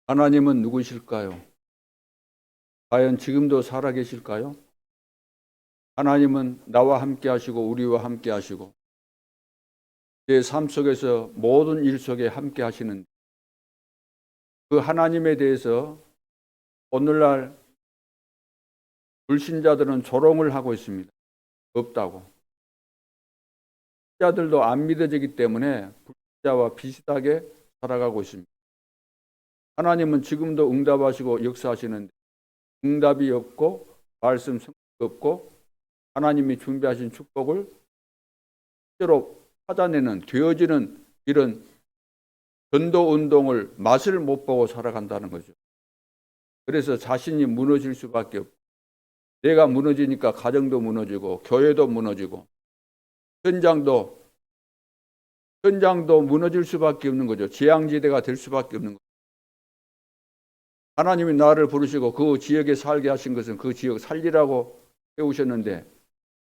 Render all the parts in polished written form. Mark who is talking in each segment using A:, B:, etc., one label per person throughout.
A: 하나님은 누구실까요? 과연 지금도 살아계실까요? 하나님은 나와 함께 하시고 우리와 함께 하시고 제 삶 속에서 모든 일 속에 함께 하시는 그 하나님에 대해서 오늘날 불신자들은 조롱을 하고 있습니다. 없다고. 신자들도 안 믿어지기 때문에 불신자와 비슷하게 살아가고 있습니다. 하나님은 지금도 응답하시고 역사하시는데 응답이 없고 말씀 성취가 없고 하나님이 준비하신 축복을 실제로 찾아내는 되어지는 이런 전도 운동을 맛을 못 보고 살아간다는 거죠. 그래서 자신이 무너질 수밖에 없고 내가 무너지니까 가정도 무너지고 교회도 무너지고 현장도 무너질 수밖에 없는 거죠. 재앙지대가 될 수밖에 없는 거죠. 하나님이 나를 부르시고 그 지역에 살게 하신 것은 그 지역 살리라고 세우셨는데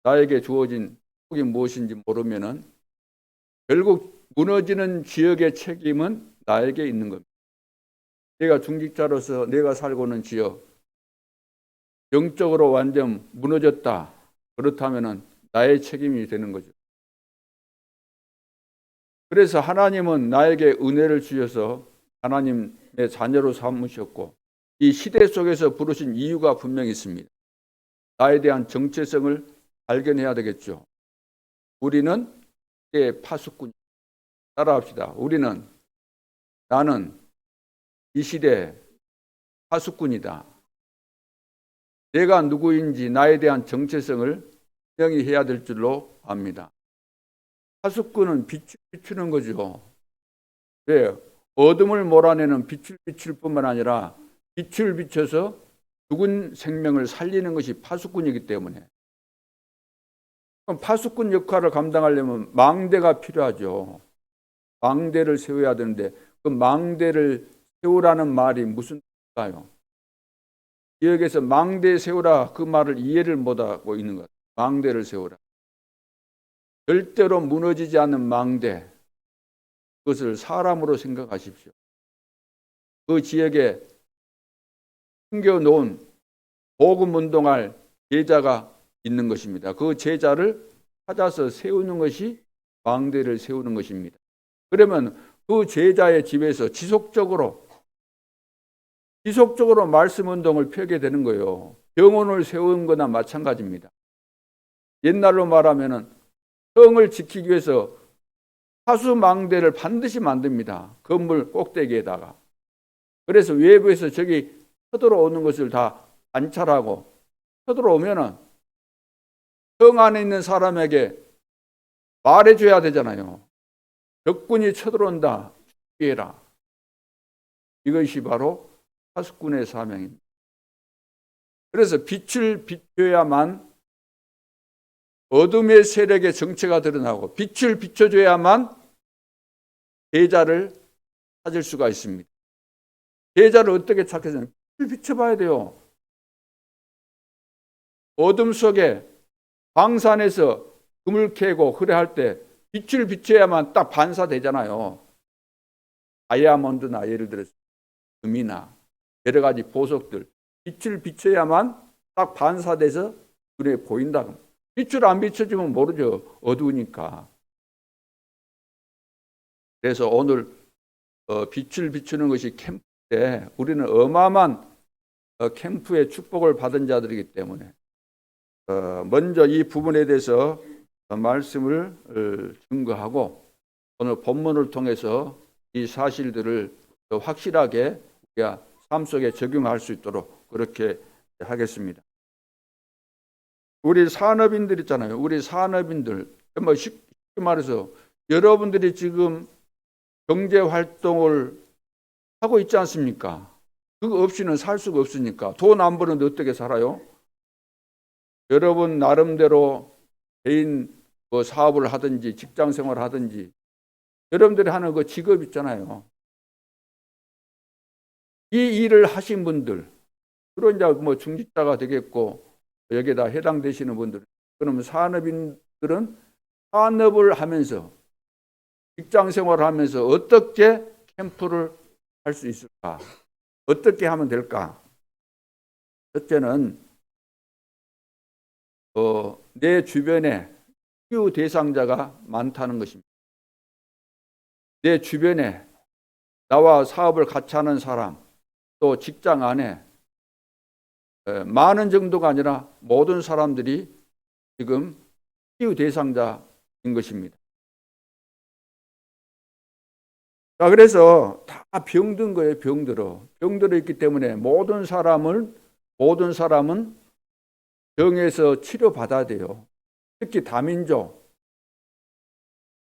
A: 나에게 주어진 축복이 무엇인지 모르면은 결국 무너지는 지역의 책임은 나에게 있는 겁니다. 내가 중직자로서 내가 살고 있는 지역 영적으로 완전 무너졌다. 그렇다면은 나의 책임이 되는 거죠. 그래서 하나님은 나에게 은혜를 주셔서 하나님의 자녀로 삼으셨고 이 시대 속에서 부르신 이유가 분명히 있습니다. 나에 대한 정체성을 발견해야 되겠죠. 우리는 시대의 파수꾼. 따라합시다. 나는 이 시대의 파수꾼이다. 내가 누구인지 나에 대한 정체성을 분명히 해야 될 줄로 압니다. 파수꾼은 빛을 비추는 거죠. 왜? 어둠을 몰아내는 빛을 비출 뿐만 아니라 빛을 비춰서 죽은 생명을 살리는 것이 파수꾼이기 때문에 그럼 파수꾼 역할을 감당하려면 망대가 필요하죠. 망대를 세워야 되는데 그 망대를 세우라는 말이 무슨 뜻일까요? 여기에서 망대 세우라 그 말을 이해를 못하고 있는 것 같아요. 망대를 세우라. 절대로 무너지지 않는 망대. 그것을 사람으로 생각하십시오. 그 지역에 숨겨놓은 복음 운동할 제자가 있는 것입니다. 그 제자를 찾아서 세우는 것이 망대를 세우는 것입니다. 그러면 그 제자의 집에서 지속적으로 말씀 운동을 펴게 되는 거예요. 병원을 세우는 거나 마찬가지입니다. 옛날로 말하면 성을 지키기 위해서 파수망대를 반드시 만듭니다. 건물 꼭대기에다가. 그래서 외부에서 저기 쳐들어오는 것을 다 관찰하고 쳐들어오면은 성 안에 있는 사람에게 말해줘야 되잖아요. 적군이 쳐들어온다. 피해라. 이것이 바로 파수꾼의 사명입니다. 그래서 빛을 비춰야만 어둠의 세력의 정체가 드러나고 빛을 비춰줘야만 제자를 찾을 수가 있습니다. 제자를 어떻게 찾겠어요? 빛을 비춰봐야 돼요. 어둠 속에 광산에서 금을 캐고 그래할 때 빛을 비춰야만 딱 반사되잖아요. 다이아몬드나 예를 들어서 금이나 여러 가지 보석들 빛을 비춰야만 딱 반사돼서 눈에 보인다. 빛을 안 비춰주면 모르죠. 어두우니까. 그래서 오늘 빛을 비추는 것이 캠프 때 우리는 어마어마한 캠프의 축복을 받은 자들이기 때문에 먼저 이 부분에 대해서 말씀을 증거하고 오늘 본문을 통해서 이 사실들을 더 확실하게 우리가 삶 속에 적용할 수 있도록 그렇게 하겠습니다. 우리 산업인들 있잖아요. 우리 산업인들 뭐 쉽게 말해서 여러분들이 지금 경제 활동을 하고 있지 않습니까? 그거 없이는 살 수가 없으니까. 돈 안 버는데 어떻게 살아요? 여러분 나름대로 개인 뭐 사업을 하든지 직장 생활을 하든지 여러분들이 하는 그 직업 있잖아요. 이 일을 하신 분들, 그런 이제 뭐 중직자가 되겠고 여기에다 해당되시는 분들, 그러면 산업인들은 산업을 하면서 직장 생활을 하면서 어떻게 캠프를 할 수 있을까? 어떻게 하면 될까? 첫째는 내 주변에 치유 대상자가 많다는 것입니다. 내 주변에 나와 사업을 같이 하는 사람, 또 직장 안에 많은 정도가 아니라 모든 사람들이 지금 치유 대상자인 것입니다. 자, 그래서 다 병든 거예요. 병들어 있기 때문에 모든 사람은 병에서 치료받아야 돼요. 특히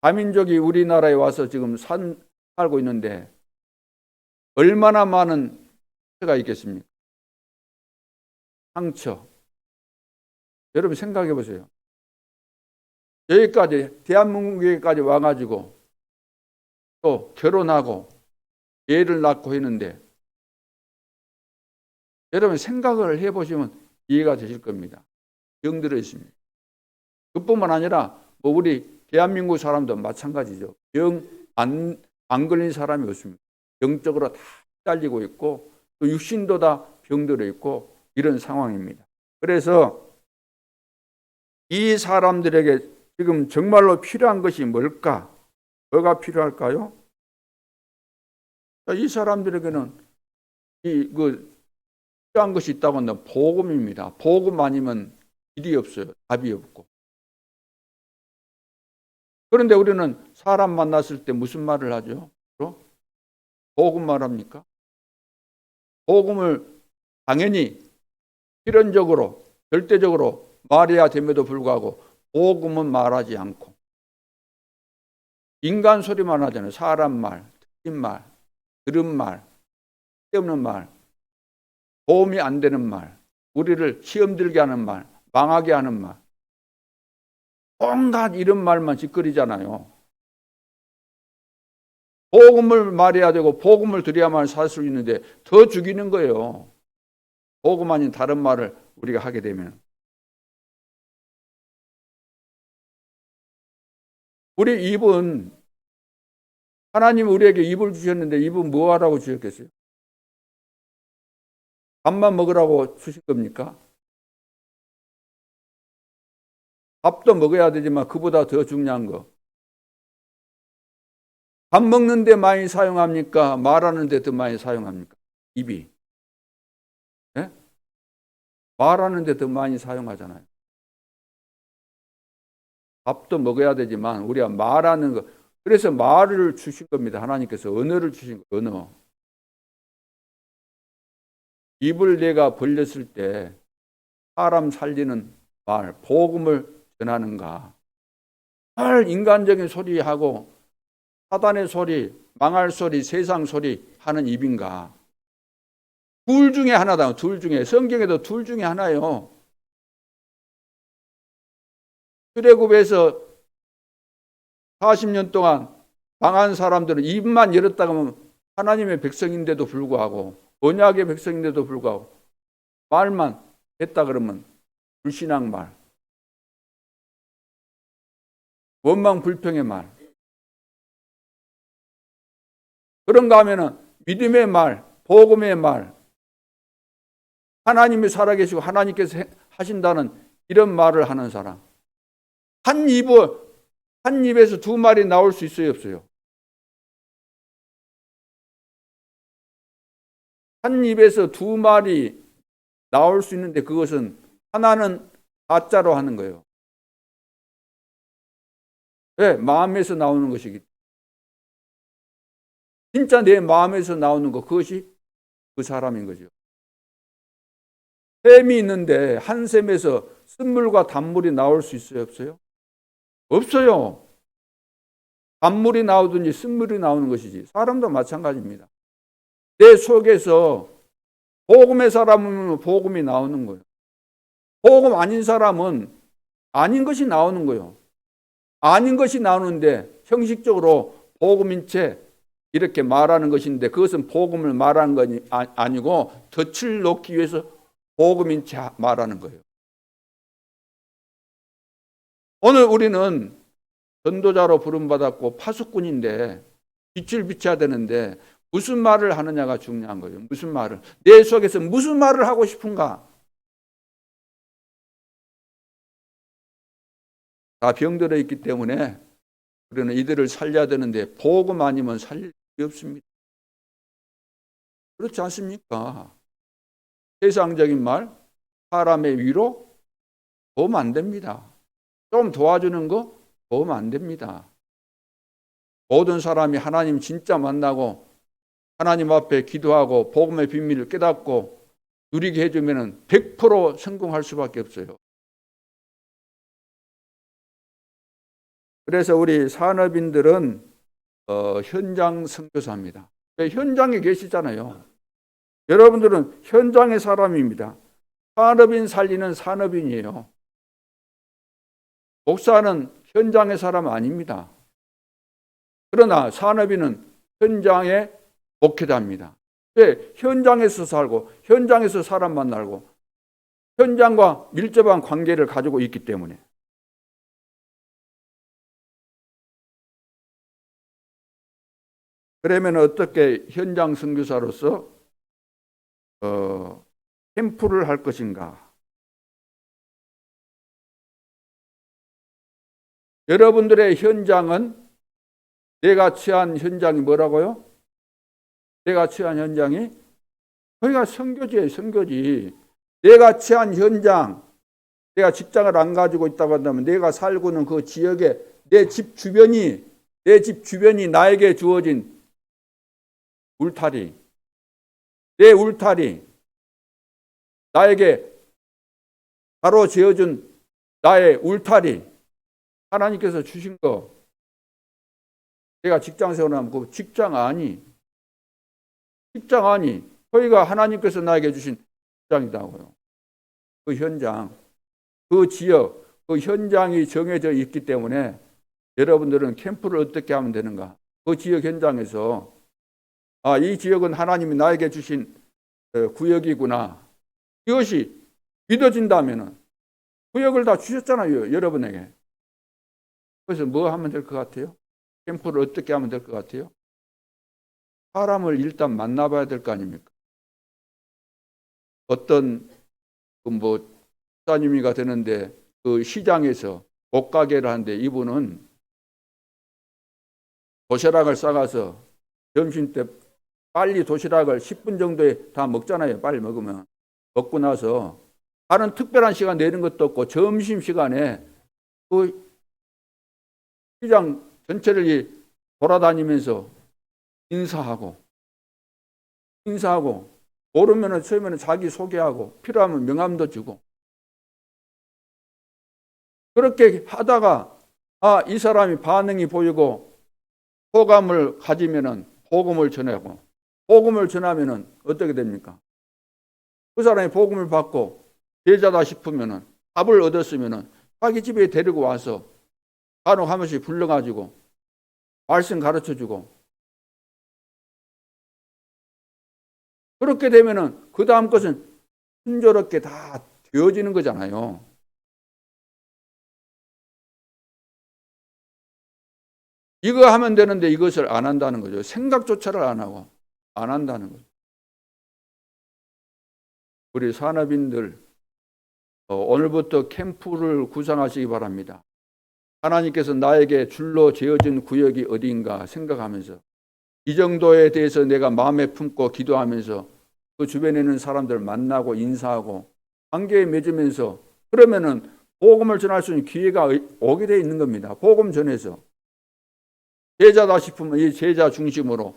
A: 다민족이 우리나라에 와서 지금 살고 있는데 얼마나 많은 상처가 있겠습니까? 상처. 여러분 생각해 보세요. 여기까지 대한민국에까지 와가지고 또 결혼하고 애를 낳고 했는데 여러분 생각을 해보시면 이해가 되실 겁니다. 병들어 있습니다. 그뿐만 아니라 우리 대한민국 사람도 마찬가지죠. 안 걸린 사람이 없습니다. 영적으로 다 잘리고 있고 또 육신도 다 병들어 있고 이런 상황입니다. 그래서 이 사람들에게 지금 정말로 필요한 것이 뭘까? 뭐가 필요할까요? 이 사람들에게는 필요한 것이 있다고 한다면 복음입니다. 복음 아니면 길이 없어요. 답이 없고. 그런데 우리는 사람 만났을 때 무슨 말을 하죠? 복음 말합니까? 복음을 당연히 필연적으로 절대적으로 말해야 됨에도 불구하고 복음은 말하지 않고 인간 소리만 하잖아요. 사람 말, 틀린 말, 들은 말, 쓸데없는 말, 도움이 안 되는 말, 우리를 시험 들게 하는 말, 망하게 하는 말, 온갖 이런 말만 짓거리잖아요. 복음을 말해야 되고 복음을 드려야만 살 수 있는데 더 죽이는 거예요. 복음 아닌 다른 말을 우리가 하게 되면. 우리 입은 하나님 우리에게 입을 주셨는데 입은 뭐 하라고 주셨겠어요? 밥만 먹으라고 주신 겁니까? 밥도 먹어야 되지만 그보다 더 중요한 거. 밥 먹는데 많이 사용합니까? 말하는데 더 많이 사용합니까? 입이. 네? 말하는데 더 많이 사용하잖아요. 밥도 먹어야 되지만 우리가 말하는 거. 그래서 말을 주신 겁니다. 하나님께서 언어를 주신 거. 언어. 입을 내가 벌렸을 때 사람 살리는 말, 복음을 전하는가. 늘 인간적인 소리하고 사단의 소리, 망할 소리, 세상 소리 하는 입인가. 둘 중에 하나다. 둘 중에. 성경에도 둘 중에 하나예요. 출애굽에서 40년 동안 망한 사람들은 입만 열었다가 하면 하나님의 백성인데도 불구하고 언약의 백성인데도 불구하고 말만 했다 그러면 불신앙 말, 원망 불평의 말. 그런가 하면은 믿음의 말, 복음의 말, 하나님이 살아계시고 하나님께서 하신다는 이런 말을 하는 사람. 한 입에서 두 말이 나올 수 있어요, 없어요? 한 입에서 두 말이 나올 수 있는데 그것은 하나는 가짜로 하는 거예요. 왜? 마음에서 나오는 것이기 때문에. 진짜 내 마음에서 나오는 것, 그것이 그 사람인 거죠. 샘이 있는데 한 샘에서 쓴물과 단물이 나올 수 있어요, 없어요? 없어요. 단물이 나오든지 쓴물이 나오는 것이지. 사람도 마찬가지입니다. 내 속에서 복음의 사람은 복음이 나오는 거예요. 복음 아닌 사람은 아닌 것이 나오는 거예요. 아닌 것이 나오는데 형식적으로 복음인 채 이렇게 말하는 것인데 그것은 복음을 말하는 것이 아니고 덫을 놓기 위해서 복음인 채 말하는 거예요. 오늘 우리는 전도자로 부름받았고 파수꾼인데 빛을 비춰야 되는데 무슨 말을 하느냐가 중요한 거예요. 무슨 말을. 내 속에서 무슨 말을 하고 싶은가. 다 병들어 있기 때문에 우리는 이들을 살려야 되는데 복음 아니면 살릴 수 없습니다. 그렇지 않습니까? 세상적인 말, 사람의 위로 도움 안 됩니다. 좀 도와주는 거 도움 안 됩니다. 모든 사람이 하나님 진짜 만나고 하나님 앞에 기도하고 복음의 비밀을 깨닫고 누리게 해주면 100% 성공할 수밖에 없어요. 그래서 우리 산업인들은 현장 선교사입니다. 현장에 계시잖아요. 여러분들은 현장의 사람입니다. 산업인 살리는 산업인이에요. 목사는 현장의 사람 아닙니다. 그러나 산업인은 현장의 목회자입니다. 왜? 현장에서 살고 현장에서 사람 만나고 현장과 밀접한 관계를 가지고 있기 때문에. 그러면 어떻게 현장 선교사로서 캠프를 할 것인가? 여러분들의 현장은 내가 처한 현장이 뭐라고요? 내가 처한 현장이 거기가 선교지예요. 선교지. 내가 처한 현장, 내가 직장을 안 가지고 있다고 한다면 내가 살고 있는 그 지역에 내 집 주변이 나에게 주어진 울타리, 내 울타리, 나에게 바로 지어준 나의 울타리, 하나님께서 주신 거. 내가 직장 생활하면 그 직장 아니, 거기가 하나님께서 나에게 주신 직장이다고요. 그 현장, 그 지역, 그 현장이 정해져 있기 때문에 여러분들은 캠프를 어떻게 하면 되는가? 그 지역 현장에서 이 지역은 하나님이 나에게 주신 구역이구나. 이것이 믿어진다면 구역을 다 주셨잖아요. 여러분에게. 그래서 뭐 하면 될 것 같아요? 캠프를 어떻게 하면 될 것 같아요? 사람을 일단 만나봐야 될 거 아닙니까? 어떤 목사님이가 되는데 그 시장에서 옷가게를 하는데 이분은 도시락을 싸가서 점심때 빨리 도시락을 10분 정도에 다 먹잖아요. 빨리 먹으면. 먹고 나서 다른 특별한 시간 내는 것도 없고 점심시간에 그 시장 전체를 돌아다니면서 인사하고 모르면 처음에는 자기 소개하고 필요하면 명함도 주고 그렇게 하다가 이 사람이 반응이 보이고 호감을 가지면은 복음을 전하고 복음을 전하면은 어떻게 됩니까? 그 사람이 복음을 받고 제자다 싶으면은 답을 얻었으면은 자기 집에 데리고 와서 간혹 한 번씩 불러가지고 말씀 가르쳐주고 그렇게 되면은 그 다음 것은 순조롭게 다 되어지는 거잖아요. 이거 하면 되는데 이것을 안 한다는 거죠. 생각조차를 안 하고 안 한다는 거죠. 우리 산업인들 오늘부터 캠프를 구상하시기 바랍니다. 하나님께서 나에게 줄로 지어진 구역이 어디인가 생각하면서 이 정도에 대해서 내가 마음에 품고 기도하면서 그 주변에 있는 사람들 만나고 인사하고 관계에 맺으면서 그러면은 복음을 전할 수 있는 기회가 오게 되어 있는 겁니다. 복음 전해서 제자다 싶으면 이 제자 중심으로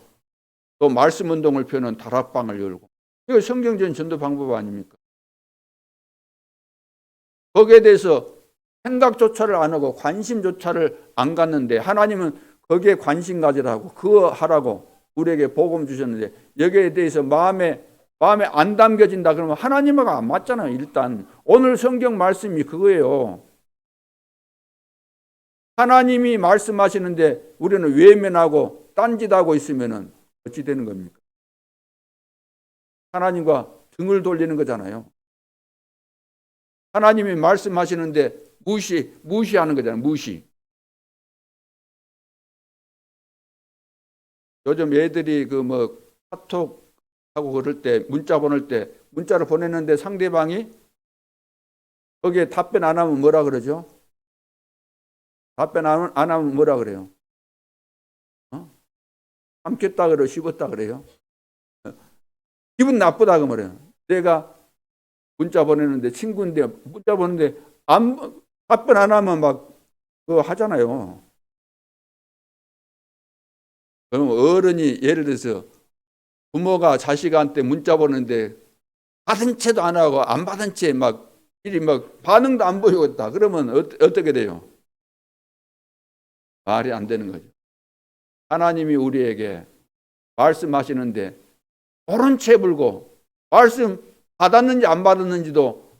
A: 또 말씀 운동을 펴는 다락방을 열고 이거 성경적인 전도 방법 아닙니까? 거기에 대해서 생각조차를 안 하고 관심조차를 안 갖는데 하나님은 거기에 관심 가지라고 그거 하라고 우리에게 복음 주셨는데 여기에 대해서 마음에 안 담겨진다 그러면 하나님하고 안 맞잖아요. 일단 오늘 성경 말씀이 그거예요. 하나님이 말씀하시는데 우리는 외면하고 딴짓하고 있으면 어찌 되는 겁니까? 하나님과 등을 돌리는 거잖아요. 하나님이 말씀하시는데 무시하는 거잖아요. 무시. 요즘 애들이 카톡하고 그럴 때, 문자 보낼 때, 문자를 보냈는데 상대방이 거기에 답변 안 하면 뭐라 그러죠? 답변 안 하면 뭐라 그래요? 삼켰다 그래요? 씹었다 그래요? 기분 나쁘다 그 말이에요. 내가 문자 보내는데, 친구인데 문자 보내는데 답변 안 하면 막 그거 하잖아요. 그럼 어른이 예를 들어서 부모가 자식한테 문자 보내는데 받은 채도 안 하고 안 받은 채 막 일이 막 반응도 안 보이고 있다. 그러면 어떻게 돼요? 말이 안 되는 거죠. 하나님이 우리에게 말씀하시는데 모른 채 불고 말씀 받았는지 안 받았는지도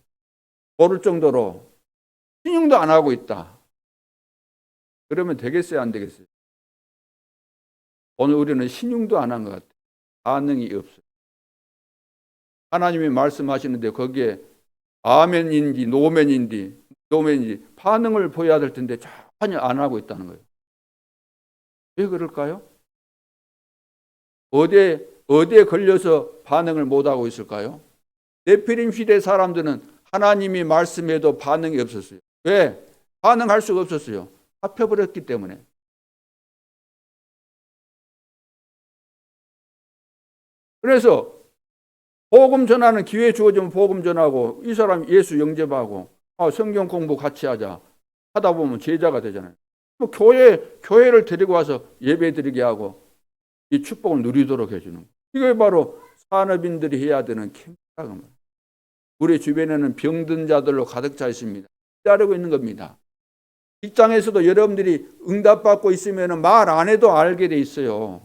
A: 모를 정도로 신용도 안 하고 있다. 그러면 되겠어요? 안 되겠어요? 오늘 우리는 신용도 안 한 것 같아요. 반응이 없어요. 하나님이 말씀하시는데 거기에 아멘인지 노멘인지 반응을 보여야 될 텐데 전혀 안 하고 있다는 거예요. 왜 그럴까요? 어디에 걸려서 반응을 못 하고 있을까요? 네피림 시대 사람들은 하나님이 말씀해도 반응이 없었어요. 왜? 반응할 수가 없었어요. 잡혀버렸기 때문에. 그래서 복음 전하는 기회 주어지면 복음 전하고 이 사람 예수 영접하고 성경 공부 같이 하다 보면 제자가 되잖아요. 뭐 교회를 데리고 와서 예배 드리게 하고 이 축복을 누리도록 해주는 거예요. 이게 바로 산업인들이 해야 되는 캠프라고. 우리 주변에는 병든 자들로 가득 차 있습니다. 기다리고 있는 겁니다. 직장에서도 여러분들이 응답받고 있으면 말 안 해도 알게 돼 있어요.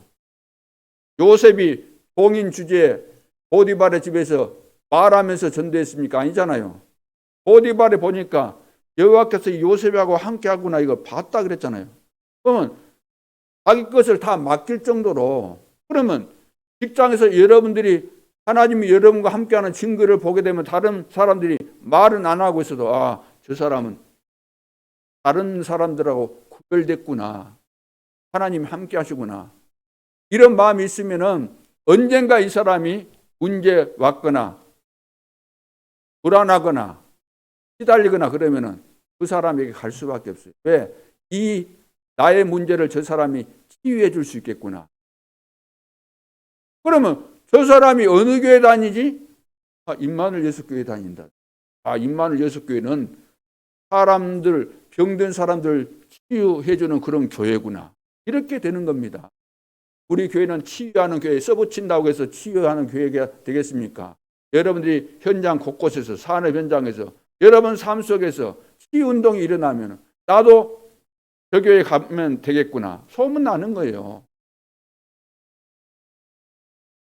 A: 요셉이 봉인 주제에 보디발의 집에서 말하면서 전도했습니까? 아니잖아요. 보디발에 보니까 여호와께서 요셉하고 함께 하구나 이거 봤다 그랬잖아요. 그러면 자기 것을 다 맡길 정도로, 그러면 직장에서 여러분들이 하나님이 여러분과 함께하는 증거를 보게 되면 다른 사람들이 말은 안 하고 있어도 저 사람은 다른 사람들하고 구별됐구나. 하나님이 함께 하시구나. 이런 마음이 있으면은 언젠가 이 사람이 문제 왔거나 불안하거나 시달리거나 그러면은 그 사람에게 갈 수밖에 없어요. 왜? 이 나의 문제를 저 사람이 치유해 줄 수 있겠구나. 그러면 저 사람이 어느 교회 다니지? 임마누엘 예수교회 다닌다. 임마누엘 예수교회는 병든 사람들 치유해 주는 그런 교회구나. 이렇게 되는 겁니다. 우리 교회는 치유하는 교회, 써붙인다고 해서 치유하는 교회가 되겠습니까? 여러분들이 현장 곳곳에서, 산업 현장에서, 여러분 삶 속에서 치유운동이 일어나면 나도 저 교회 가면 되겠구나. 소문나는 거예요.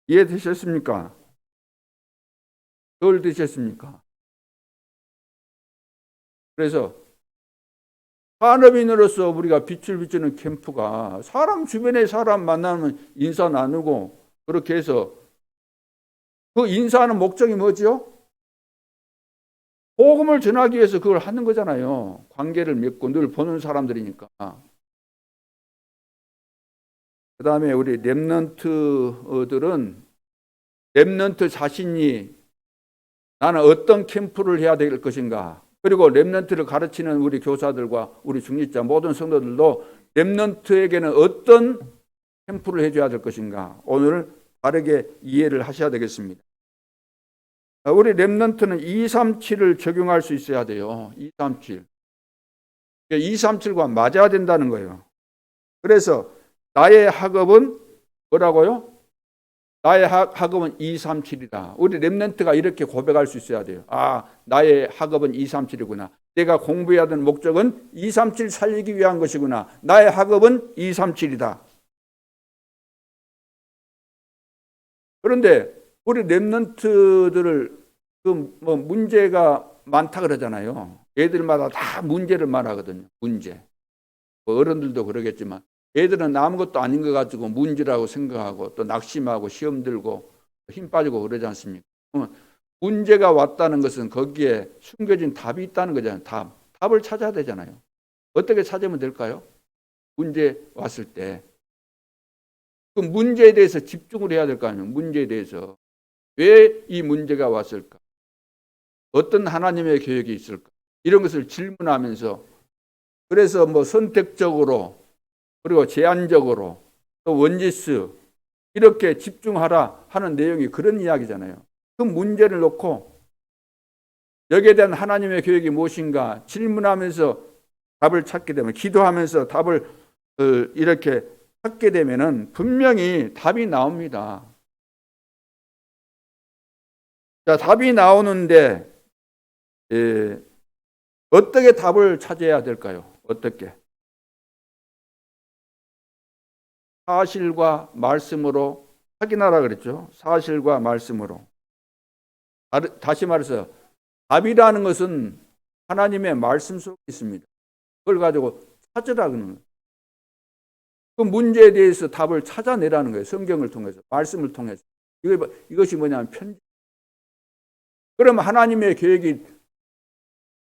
A: 이해되셨습니까? 그걸 되셨습니까? 그래서 산업인으로서 우리가 빛을 비추는 캠프가 주변에 사람 만나면 인사 나누고 그렇게 해서 그 인사하는 목적이 뭐죠? 복음을 전하기 위해서 그걸 하는 거잖아요. 관계를 맺고 늘 보는 사람들이니까. 그 다음에 우리 렘넌트들은 렘넌트 자신이 나는 어떤 캠프를 해야 될 것인가. 그리고 렘넌트를 가르치는 우리 교사들과 우리 중직자 모든 성도들도 렘넌트에게는 어떤 캠프를 해줘야 될 것인가. 오늘 바르게 이해를 하셔야 되겠습니다. 우리 렘넌트는 237을 적용할 수 있어야 돼요. 237. 237과 맞아야 된다는 거예요. 그래서 나의 학업은 뭐라고요? 나의 학업은 237이다. 우리 렘넌트가 이렇게 고백할 수 있어야 돼요. 나의 학업은 237이구나. 내가 공부해야 하는 목적은 237 살리기 위한 것이구나. 나의 학업은 237이다. 그런데 우리 렘넌트들을 문제가 많다 그러잖아요. 애들마다 다 문제를 말하거든요. 문제. 어른들도 그러겠지만 애들은 아무것도 아닌 것 가지고 문제라고 생각하고 또 낙심하고 시험 들고 힘 빠지고 그러지 않습니까? 문제가 왔다는 것은 거기에 숨겨진 답이 있다는 거잖아요. 답을 찾아야 되잖아요. 어떻게 찾으면 될까요? 문제 왔을 때 그 문제에 대해서 집중을 해야 될 거 아니에요. 문제에 대해서. 왜 이 문제가 왔을까? 어떤 하나님의 계획이 있을까? 이런 것을 질문하면서, 그래서 뭐 선택적으로 그리고 제한적으로 또 원지스 이렇게 집중하라 하는 내용이 그런 이야기잖아요. 그 문제를 놓고 여기에 대한 하나님의 계획이 무엇인가 질문하면서 답을 찾게 되면, 기도하면서 답을 이렇게 찾게 되면은 분명히 답이 나옵니다. 자, 답이 나오는데 어떻게 답을 찾아야 될까요? 어떻게? 사실과 말씀으로 확인하라 그랬죠. 사실과 말씀으로. 다시 말해서 답이라는 것은 하나님의 말씀 속에 있습니다. 그걸 가지고 찾으라 그러는 거예요. 그 문제에 대해서 답을 찾아내라는 거예요. 성경을 통해서, 말씀을 통해서. 이것이 뭐냐면 편지. 그러면 하나님의 계획이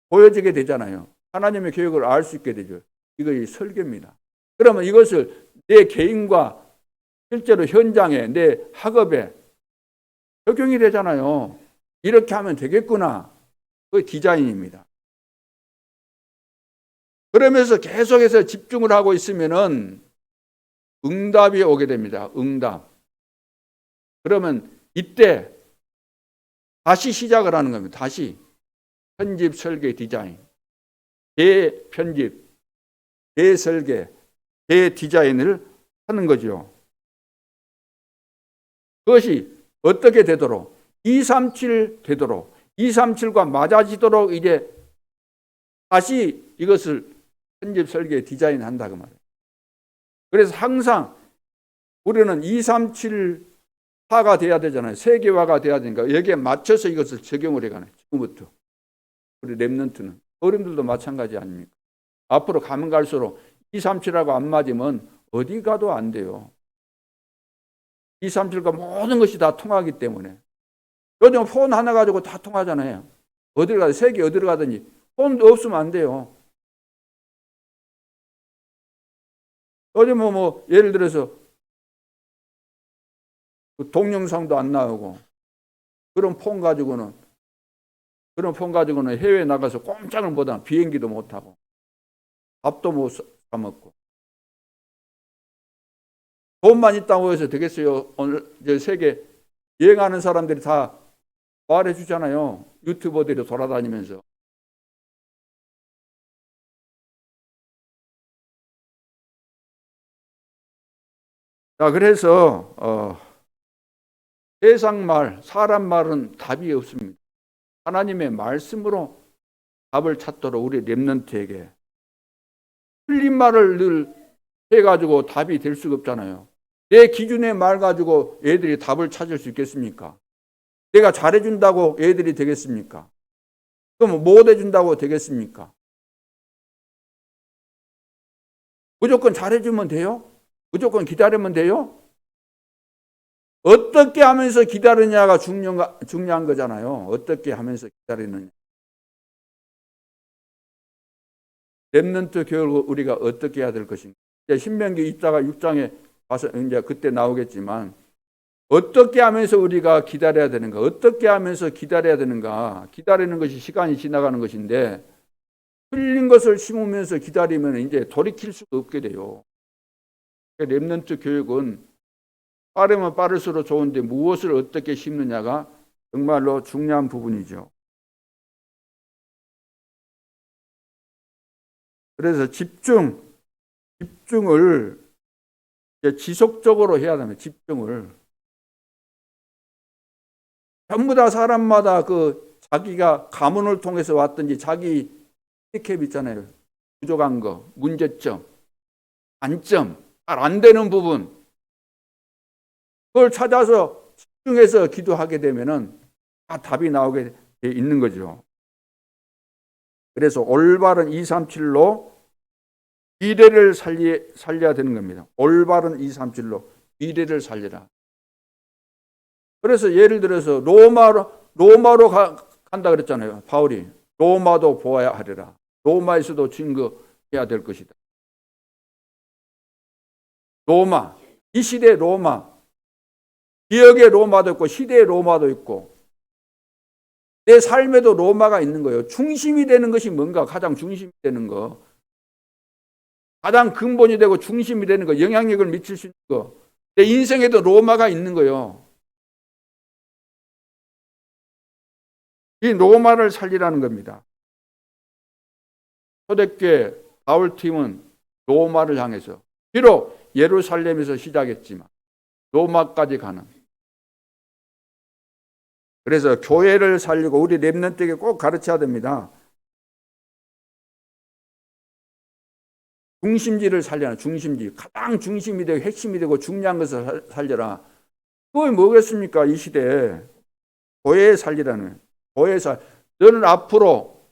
A: 보여지게 되잖아요. 하나님의 계획을 알 수 있게 되죠. 이것이 설계입니다. 그러면 이것을 내 개인과 실제로 현장에, 내 학업에 적용이 되잖아요. 이렇게 하면 되겠구나. 그 디자인입니다. 그러면서 계속해서 집중을 하고 있으면은 응답이 오게 됩니다. 응답. 그러면 이때 다시 시작을 하는 겁니다. 다시 편집, 설계, 디자인, 재편집, 재설계, 재디자인을 하는 거죠. 그것이 어떻게 되도록 237 되도록 237과 맞아지도록 이제 다시 이것을 편집, 설계, 디자인한다 그 말이에요. 그래서 항상 우리는 237화가 돼야 되잖아요. 세계화가 돼야 되니까 여기에 맞춰서 이것을 적용을 해가는 거예요. 지금부터 우리 랩런트는 어른들도 마찬가지 아닙니까? 앞으로 가면 갈수록 237하고 안 맞으면 어디 가도 안 돼요. 237과 모든 것이 다 통하기 때문에. 요즘 폰 하나 가지고 다 통하잖아요. 어디를 가든, 세계 어디를 가든지 폰 없으면 안 돼요. 요즘 예를 들어서 동영상도 안 나오고 그런 폰 가지고는 해외에 나가서 꼼짝을 못하고 비행기도 못하고 밥도 못 사 먹고 돈만 있다고 해서 되겠어요? 오늘 세계 여행하는 사람들이 다 말해주잖아요. 유튜버들이 돌아다니면서. 자, 그래서 세상 말, 사람 말은 답이 없습니다. 하나님의 말씀으로 답을 찾도록 우리 렘넌트에게. 틀린 말을 늘 해가지고 답이 될 수가 없잖아요. 내 기준의 말 가지고 애들이 답을 찾을 수 있겠습니까? 내가 잘해준다고 애들이 되겠습니까? 그럼 못 해준다고 되겠습니까? 무조건 잘해주면 돼요? 무조건 기다리면 돼요? 어떻게 하면서 기다리냐가 중요한 거잖아요. 어떻게 하면서 기다리느냐. 렘넌트 교육을 우리가 어떻게 해야 될 것인가. 신명기 이따가 6장에 가서 이제 그때 나오겠지만 어떻게 하면서 우리가 기다려야 되는가. 어떻게 하면서 기다려야 되는가. 기다리는 것이 시간이 지나가는 것인데 틀린 것을 심으면서 기다리면 이제 돌이킬 수가 없게 돼요. 렘넌트 교육은 빠르면 빠를수록 좋은데 무엇을 어떻게 심느냐가 정말로 중요한 부분이죠. 그래서 집중을 지속적으로 해야 됩니다. 집중을. 전부 다 사람마다 그 자기가 가문을 통해서 왔든지 자기 핸디캡 있잖아요. 부족한 거, 문제점, 단점, 잘 안 되는 부분. 그걸 찾아서 집중해서 기도하게 되면은 다 답이 나오게 돼 있는 거죠. 그래서 올바른 237로 미래를 살려야 되는 겁니다. 올바른 237로 미래를 살려라. 그래서 예를 들어서 로마로 간다 그랬잖아요. 바울이 로마도 보아야 하리라. 로마에서도 증거해야 될 것이다. 로마 이 시대 로마, 기억의 로마도 있고 시대의 로마도 있고 내 삶에도 로마가 있는 거예요. 중심이 되는 것이 뭔가? 가장 중심이 되는 거, 가장 근본이 되고 중심이 되는 거, 영향력을 미칠 수 있는 거, 내 인생에도 로마가 있는 거예요. 이 로마를 살리라는 겁니다. 초대교회 바울팀은 로마를 향해서, 비록 예루살렘에서 시작했지만 로마까지 가는, 그래서 교회를 살리고 우리 렘넌트에게 꼭 가르쳐야 됩니다. 중심지를 살려라. 중심지, 가장 중심이 되고 핵심이 되고 중요한 것을 살려라. 그게 뭐겠습니까? 이 시대에 교회에 살리라는, 교회에서 너는 앞으로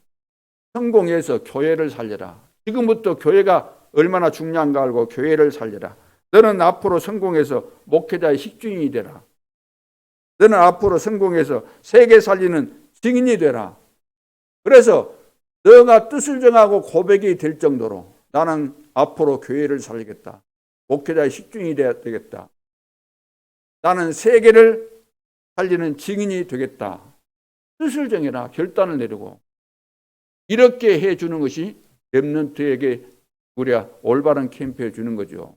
A: 성공해서 교회를 살려라. 지금부터 교회가 얼마나 중요한가 알고 교회를 살려라. 너는 앞으로 성공해서 목회자의 식주인이 되라. 너는 앞으로 성공해서 세계 살리는 증인이 되라. 그래서 너가 뜻을 정하고 고백이 될 정도로 나는 앞으로 교회를 살리겠다. 목회자의 식주인이 되겠다. 나는 세계를 살리는 증인이 되겠다. 뜻을 정해라. 결단을 내리고. 이렇게 해주는 것이 렘넌트에게 우리가 올바른 캠프해 주는 거죠.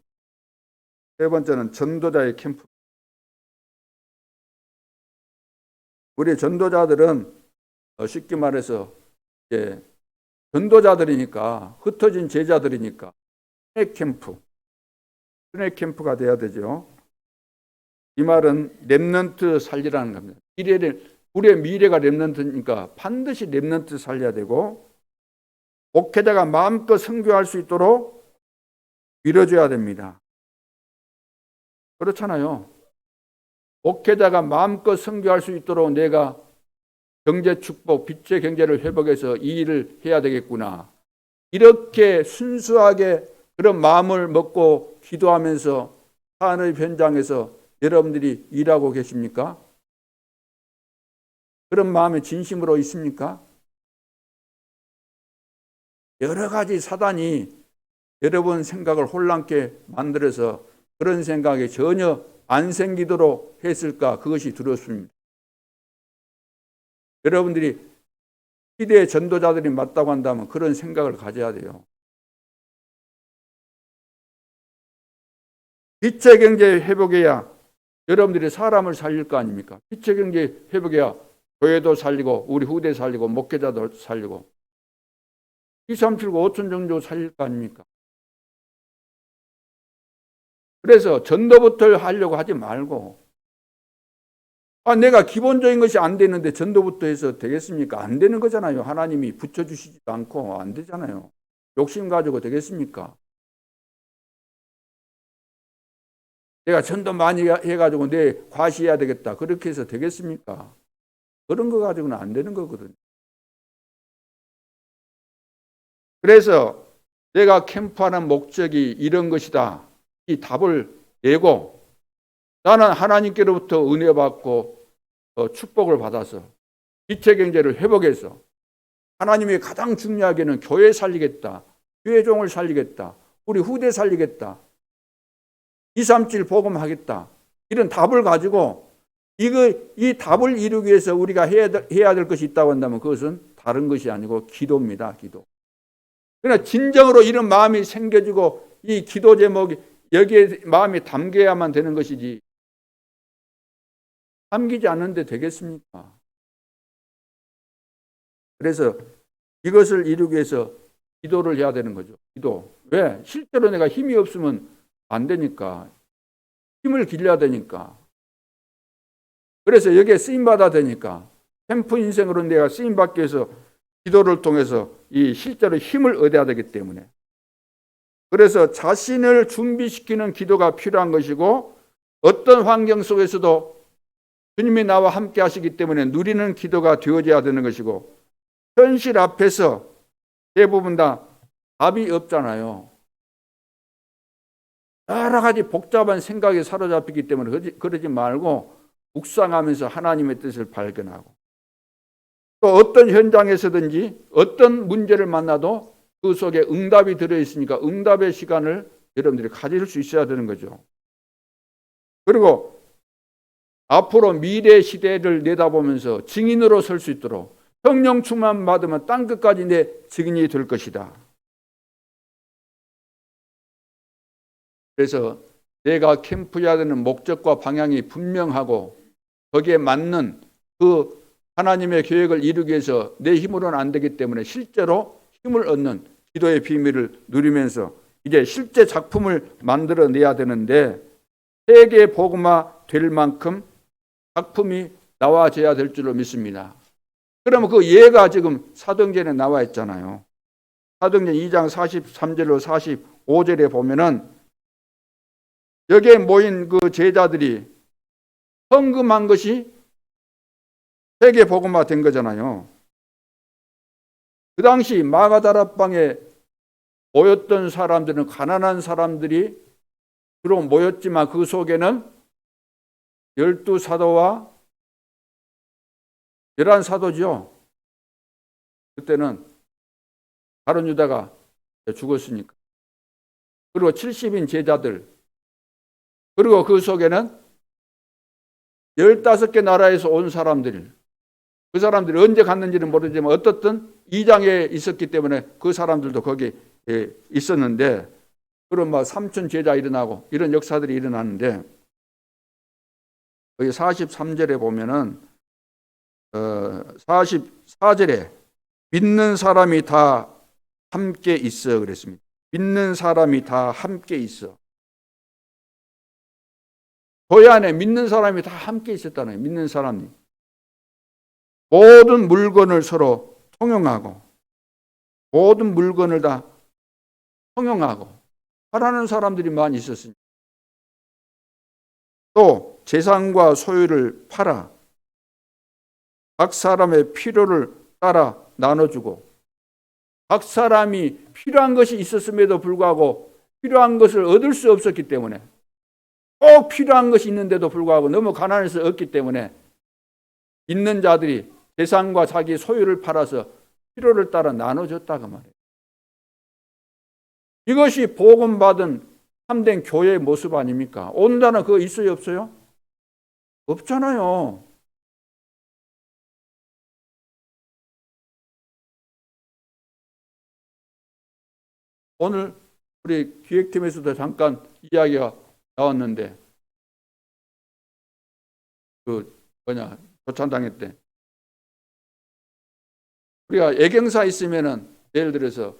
A: 세 번째는 전도자의 캠프. 우리 전도자들은 쉽게 말해서 이제 전도자들이니까, 흩어진 제자들이니까 스낵 캠프가 돼야 되죠. 이 말은 렘넌트 살리라는 겁니다. 우리의 미래가 렘넌트니까 반드시 렘넌트 살려야 되고, 목회자가 마음껏 선교할 수 있도록 밀어줘야 됩니다. 그렇잖아요. 목회자가 마음껏 선교할 수 있도록 내가 경제 축복, 빛의 경제를 회복해서 이 일을 해야 되겠구나. 이렇게 순수하게 그런 마음을 먹고 기도하면서 산업 현장에서 여러분들이 일하고 계십니까? 그런 마음이 진심으로 있습니까? 여러 가지 사단이 여러분 생각을 혼란케 만들어서 그런 생각이 전혀 안 생기도록 했을까? 그것이 두렵습니다. 여러분들이 시대의 전도자들이 맞다고 한다면 그런 생각을 가져야 돼요. 빛의 경제 회복해야 여러분들이 사람을 살릴 거 아닙니까? 빛의 경제 회복해야 교회도 살리고 우리 후대 살리고 목회자도 살리고 2, 3, 7, 5천 정도 살릴 거 아닙니까? 그래서 전도부터 하려고 하지 말고, 내가 기본적인 것이 안 되는데 전도부터 해서 되겠습니까? 안 되는 거잖아요. 하나님이 붙여주시지도 않고 안 되잖아요. 욕심 가지고 되겠습니까? 내가 전도 많이 해가지고 내 과시해야 되겠다. 그렇게 해서 되겠습니까? 그런 거 가지고는 안 되는 거거든요. 그래서 내가 캠프하는 목적이 이런 것이다. 이 답을 내고 나는 하나님께로부터 은혜 받고 축복을 받아서 빛의 경제를 회복해서 하나님이 가장 중요하게는 교회 살리겠다. 교회 종을 살리겠다. 우리 후대 살리겠다. 237 복음하겠다. 이런 답을 가지고 이 답을 이루기 위해서 우리가 해야 될 것이 있다고 한다면 그것은 다른 것이 아니고 기도입니다. 기도. 그러나 진정으로 이런 마음이 생겨지고 이 기도 제목이 여기에 마음이 담겨야만 되는 것이지 담기지 않는데 되겠습니까? 그래서 이것을 이루기 위해서 기도를 해야 되는 거죠. 기도. 왜? 실제로 내가 힘이 없으면 안 되니까. 힘을 길러야 되니까. 그래서 여기에 쓰임받아야 되니까. 캠프 인생으로 내가 쓰임받기 위해서 기도를 통해서 이 실제로 힘을 얻어야 되기 때문에. 그래서 자신을 준비시키는 기도가 필요한 것이고 어떤 환경 속에서도 주님이 나와 함께 하시기 때문에 누리는 기도가 되어져야 되는 것이고 현실 앞에서 대부분 다 답이 없잖아요. 여러 가지 복잡한 생각에 사로잡히기 때문에 그러지 말고 묵상하면서 하나님의 뜻을 발견하고 또 어떤 현장에서든지 어떤 문제를 만나도 그 속에 응답이 들어있으니까 응답의 시간을 여러분들이 가질 수 있어야 되는 거죠. 그리고 앞으로 미래 시대를 내다보면서 증인으로 설 수 있도록 성령 충만 받으면 땅 끝까지 내 증인이 될 것이다. 그래서 내가 캠프해야 되는 목적과 방향이 분명하고 거기에 맞는 그 하나님의 계획을 이루기 위해서 내 힘으로는 안 되기 때문에 실제로 힘을 얻는 기도의 비밀을 누리면서 이제 실제 작품을 만들어내야 되는데 세계 복음화 될 만큼 작품이 나와져야 될 줄로 믿습니다. 그러면 그 예가 지금 사도행전에 나와 있잖아요. 사도행전 2장 43절로 45절에 보면은 여기에 모인 그 제자들이 헌금한 것이 세계 복음화 된 거잖아요. 그 당시 마가다라방에 모였던 사람들은 가난한 사람들이 주로 모였지만 그 속에는 12사도와 11사도죠. 그때는 다른 유다가 죽었으니까. 그리고 70인 제자들. 그리고 그 속에는 15개 나라에서 온 사람들. 그 사람들이 언제 갔는지는 모르지만 어떻든 2장에 있었기 때문에 그 사람들도 거기에 있었는데, 그런 막 삼천 제자 일어나고 이런 역사들이 일어나는데, 여기 43절에 보면은 44절에 믿는 사람이 다 함께 있어 그랬습니다. 믿는 사람이 다 함께 있어. 교회 안에 믿는 사람이 다 함께 있었다는 거예요. 믿는 사람이. 모든 물건을 서로 통용하고, 모든 물건을 다 통용하고 하라는 사람들이 많이 있었습니다. 또 재산과 소유를 팔아 각 사람의 필요를 따라 나눠주고, 각 사람이 필요한 것이 있었음에도 불구하고 필요한 것을 얻을 수 없었기 때문에, 꼭 필요한 것이 있는데도 불구하고 너무 가난해서 얻기 때문에 있는 자들이 재산과 자기 소유를 팔아서 필요를 따라 나눠줬다고 말해요. 이것이 복음받은 참된 교회의 모습 아닙니까? 오늘날은 그거 있어요, 없어요? 없잖아요. 오늘 우리 기획팀에서도 잠깐 이야기가 나왔는데, 조찬당회 때 우리가 애경사 있으면은 예를 들어서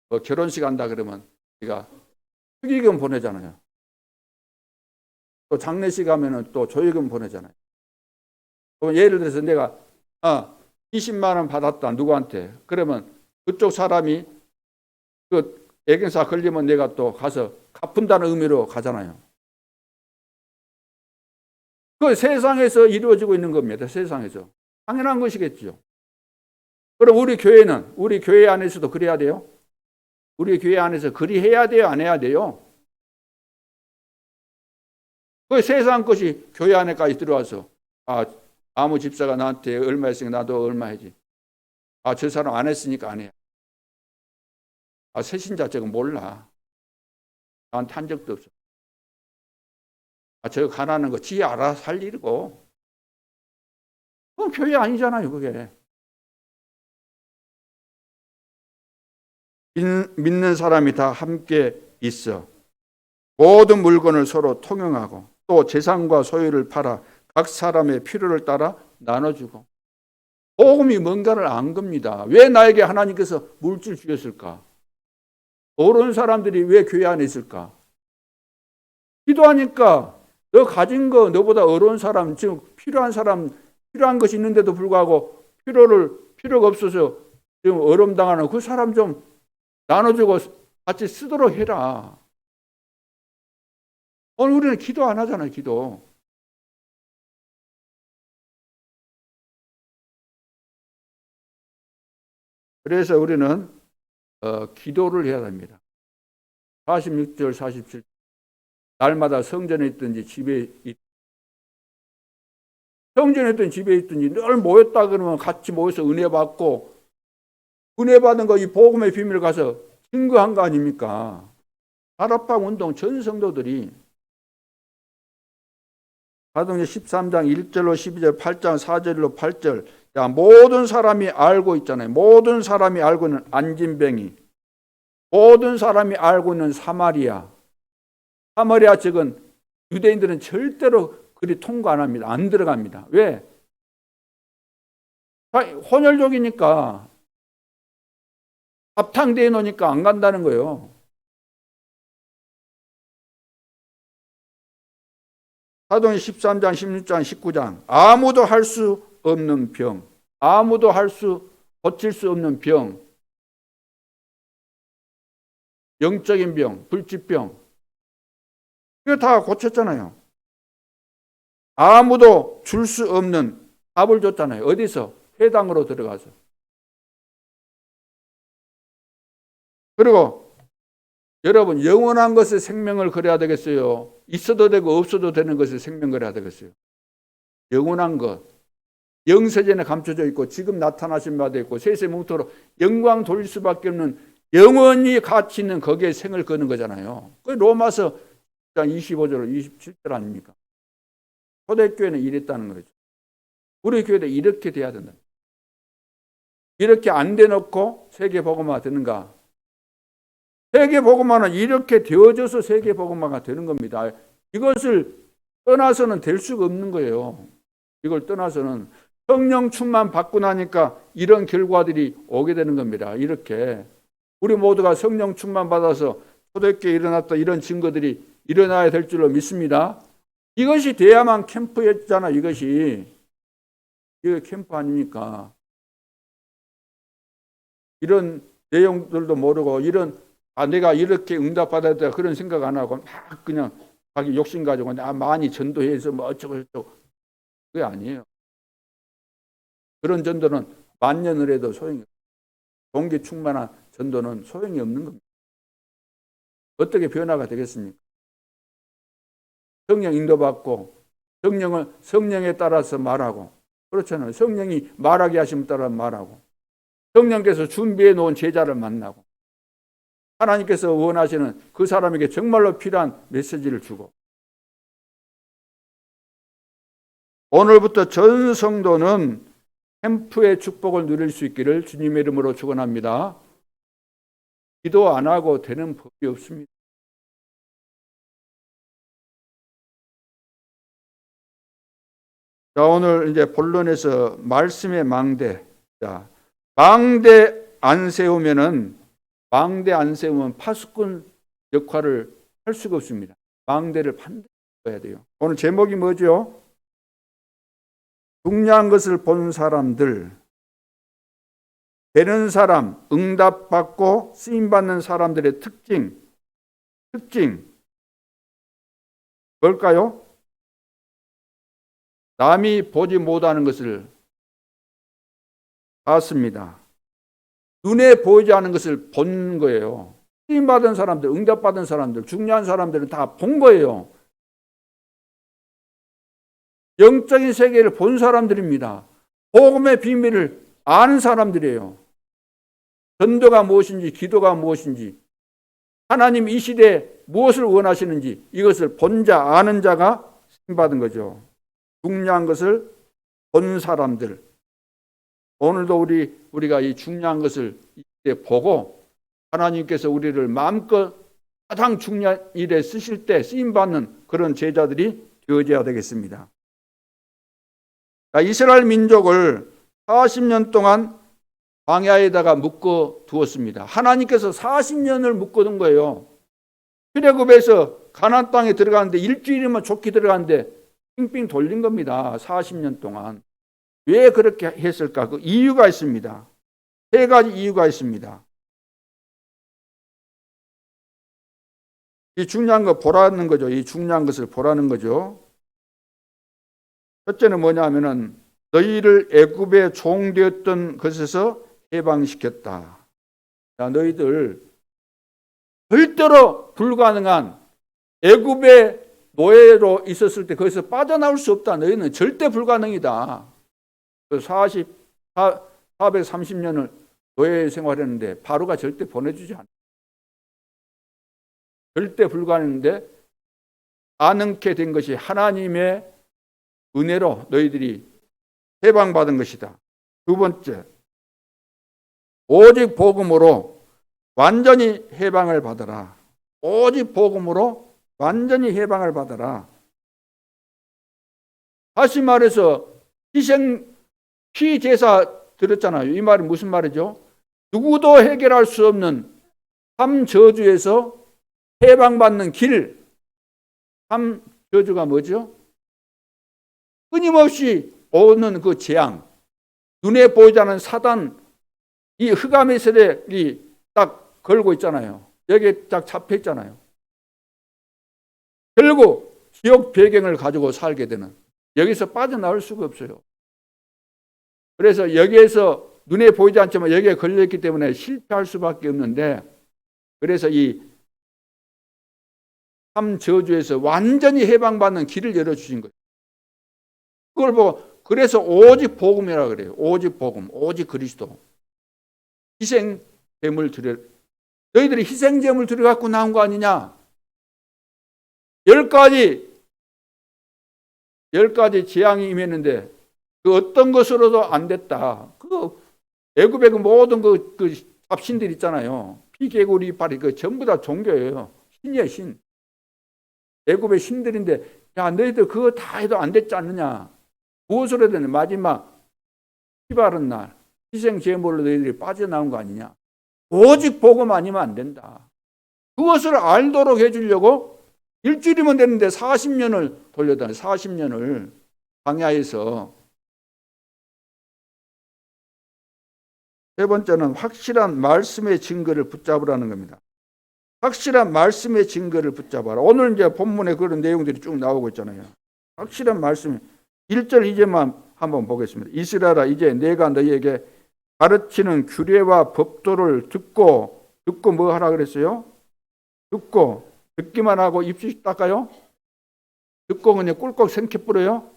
A: 뭐 결혼식 한다 그러면 우리가 축의금 보내잖아요. 또 장례식 하면은 또 조의금 보내잖아요. 또 예를 들어서 내가 20만 원 받았다 누구한테, 그러면 그쪽 사람이 그 애경사 걸리면 내가 또 가서 갚은다는 의미로 가잖아요. 그 세상에서 이루어지고 있는 겁니다. 세상에서. 당연한 것이겠죠. 그럼 우리 교회는, 우리 교회 안에서도 그래야 돼요? 우리 교회 안에서 그리 해야 돼요? 안 해야 돼요? 그 세상 것이 교회 안에까지 들어와서 아무 집사가 나한테 얼마 했으니까 나도 얼마 해야지. 저 사람 안 했으니까 안 해. 새신자 저거 몰라. 나한테 한 적도 없어. 저거 가난한 거 지 알아서 할 일이고. 그건 교회 아니잖아요, 그게. 믿는 사람이 다 함께 있어. 모든 물건을 서로 통용하고, 또 재산과 소유를 팔아 각 사람의 필요를 따라 나눠주고. 복음이 뭔가를 안 겁니다. 왜 나에게 하나님께서 물질 주셨을까? 어려운 사람들이 왜 교회 안에 있을까? 기도하니까 너 가진 거, 너보다 어려운 사람, 지금 필요한 사람, 필요한 것이 있는데도 불구하고 필요가 없어서 지금 어려움 당하는 그 사람 좀 나눠주고 같이 쓰도록 해라. 오늘 우리는 기도 안 하잖아요, 기도. 그래서 우리는 기도를 해야 됩니다. 46절, 47절. 날마다 성전에 있든지 성전에 있든지 집에 있든지 늘 모였다 그러면 같이 모여서 은혜 받고, 은혜 받은 거 이 복음의 비밀 가서 증거한 거 아닙니까? 다락방 운동 전 성도들이 사도행전 13장 1절로 12절, 8장 4절로 8절. 야, 모든 사람이 알고 있잖아요. 모든 사람이 알고 있는 안진뱅이, 모든 사람이 알고 있는 사마리아. 사마리아 측은 유대인들은 절대로 그리 통과 안 합니다. 안 들어갑니다. 왜? 혼혈족이니까, 합탕되어 놓으니까 안 간다는 거예요. 사도행전 13장, 16장, 19장. 아무도 할 수 없는 병, 아무도 고칠 수 없는 병, 영적인 병, 불치병, 이거 다 고쳤잖아요. 아무도 줄 수 없는 답을 줬잖아요. 어디서? 회당으로 들어가서. 그리고 여러분, 영원한 것에 생명을 걸어야 되겠어요? 있어도 되고 없어도 되는 것에 생명 걸어야 되겠어요? 영원한 것, 영세전에 감춰져 있고 지금 나타나신 바도 있고 세세 뭉토로 영광 돌릴 수밖에 없는 영원히 가치 있는 거기에 생을 거는 거잖아요. 그 로마서 25절 27절 아닙니까? 초대교회는 이랬다는 거죠. 우리 교회도 이렇게 돼야 된다. 이렇게 안 돼놓고 세계복음화가 되는가? 세계복음화는 이렇게 되어져서 세계복음화가 되는 겁니다. 이것을 떠나서는 될 수가 없는 거예요. 이걸 떠나서는 성령 충만 받고 나니까 이런 결과들이 오게 되는 겁니다. 이렇게 우리 모두가 성령 충만 받아서 초대교회에 일어났다 이런 증거들이 일어나야 될 줄로 믿습니다. 이것이 돼야만 캠프였잖아. 이게 캠프 아닙니까? 이런 내용들도 모르고 내가 이렇게 응답받아야 돼 그런 생각 안 하고 막 그냥 자기 욕심 가지고 많이 전도해서 뭐 어쩌고 저쩌고 그게 아니에요. 그런 전도는 만년을 해도 소용이 없어요. 동기 충만한 전도는 소용이 없는 겁니다. 어떻게 변화가 되겠습니까? 성령 인도받고 성령에 따라서 말하고 그렇잖아요. 성령이 말하게 하시면 따라 말하고 성령께서 준비해 놓은 제자를 만나고 하나님께서 원하시는 그 사람에게 정말로 필요한 메시지를 주고 오늘부터 전 성도는 캠프의 축복을 누릴 수 있기를 주님의 이름으로 축원합니다. 기도 안 하고 되는 법이 없습니다. 자, 오늘 이제 본론에서 말씀의 망대. 자, 망대 안 세우면 파수꾼 역할을 할 수가 없습니다. 망대를 반드시 해야 돼요. 오늘 제목이 뭐죠? 중요한 것을 본 사람들, 되는 사람, 응답받고 쓰임받는 사람들의 특징 뭘까요? 남이 보지 못하는 것을 봤습니다. 눈에 보이지 않는 것을 본 거예요. 쓰임받은 사람들, 응답받은 사람들, 중요한 사람들은 다 본 거예요. 영적인 세계를 본 사람들입니다. 복음의 비밀을 아는 사람들이에요. 전도가 무엇인지, 기도가 무엇인지, 하나님 이 시대에 무엇을 원하시는지 이것을 본 자, 아는 자가 쓰임받은 거죠. 중요한 것을 본 사람들. 오늘도 우리가 이 중요한 것을 이때 보고 하나님께서 우리를 마음껏 가장 중요한 일에 쓰실 때 쓰임받는 그런 제자들이 되어져야 되겠습니다. 이스라엘 민족을 40년 동안 광야에다가 묶어 두었습니다. 하나님께서 40년을 묶어둔 거예요. 출애굽에서 가나안 땅에 들어가는데 일주일이면 좋게 들어가는데 빙빙 돌린 겁니다. 40년 동안. 왜 그렇게 했을까? 그 이유가 있습니다. 세 가지 이유가 있습니다. 이 중요한 거 보라는 거죠. 이 중요한 것을 보라는 거죠. 첫째는 뭐냐면은 너희를 애굽에 종되었던 것에서 해방시켰다. 자, 너희들 절대로 불가능한 애굽의 노예로 있었을 때 거기서 빠져나올 수 없다. 너희는 절대 불가능이다. 430년을 노예 생활했는데 바로가 절대 보내주지 않아. 절대 불가능인데 가능케 된 것이 하나님의 은혜로 너희들이 해방받은 것이다. 두 번째, 오직 복음으로 완전히 해방을 받아라. 오직 복음으로 완전히 해방을 받아라. 다시 말해서 피제사 들었잖아요. 이 말이 무슨 말이죠? 누구도 해결할 수 없는 삶 저주에서 해방받는 길. 삶 저주가 뭐죠? 끊임없이 오는 그 재앙, 눈에 보이지 않는 사단, 이 흑암의 세력이 딱 걸고 있잖아요. 여기에 딱 잡혀 있잖아요. 결국 지옥 배경을 가지고 살게 되는, 여기서 빠져나올 수가 없어요. 그래서 여기에서 눈에 보이지 않지만 여기에 걸려있기 때문에 실패할 수밖에 없는데, 그래서 이 삶 저주에서 완전히 해방받는 길을 열어주신 거예요. 그걸 보고 그래서 오직 복음이라 그래요. 오직 복음, 오직 그리스도. 희생 제물 드려. 너희들이 희생 제물 드려 갖고 나온 거 아니냐? 10가지 재앙이 임했는데 그 어떤 것으로도 안 됐다. 그 애굽의 그 모든 그 잡신들 있잖아요. 피개구리 이파리 그 전부 다 종교예요. 신이에요, 신. 애굽의 신들인데 야 너희들 그거 다 해도 안 됐지 않느냐? 무엇으로 되는 마지막 피 바른 날 희생 제물로 너희들이 빠져나온 거 아니냐? 오직 복음 아니면 안 된다. 그것을 알도록 해주려고 일주일이면 되는데 40년을 돌려다 40년을 광야에서. 세 번째는 확실한 말씀의 증거를 붙잡으라는 겁니다. 확실한 말씀의 증거를 붙잡아라. 오늘 이제 본문에 그런 내용들이 쭉 나오고 있잖아요. 확실한 말씀. 1절 이제만 한번 보겠습니다. 이스라엘아 이제 내가 너희에게 가르치는 규례와 법도를 듣고 뭐 하라 그랬어요? 듣기만 하고 입술 닦아요? 듣고 그냥 꿀꺽 생켜 뿌려요?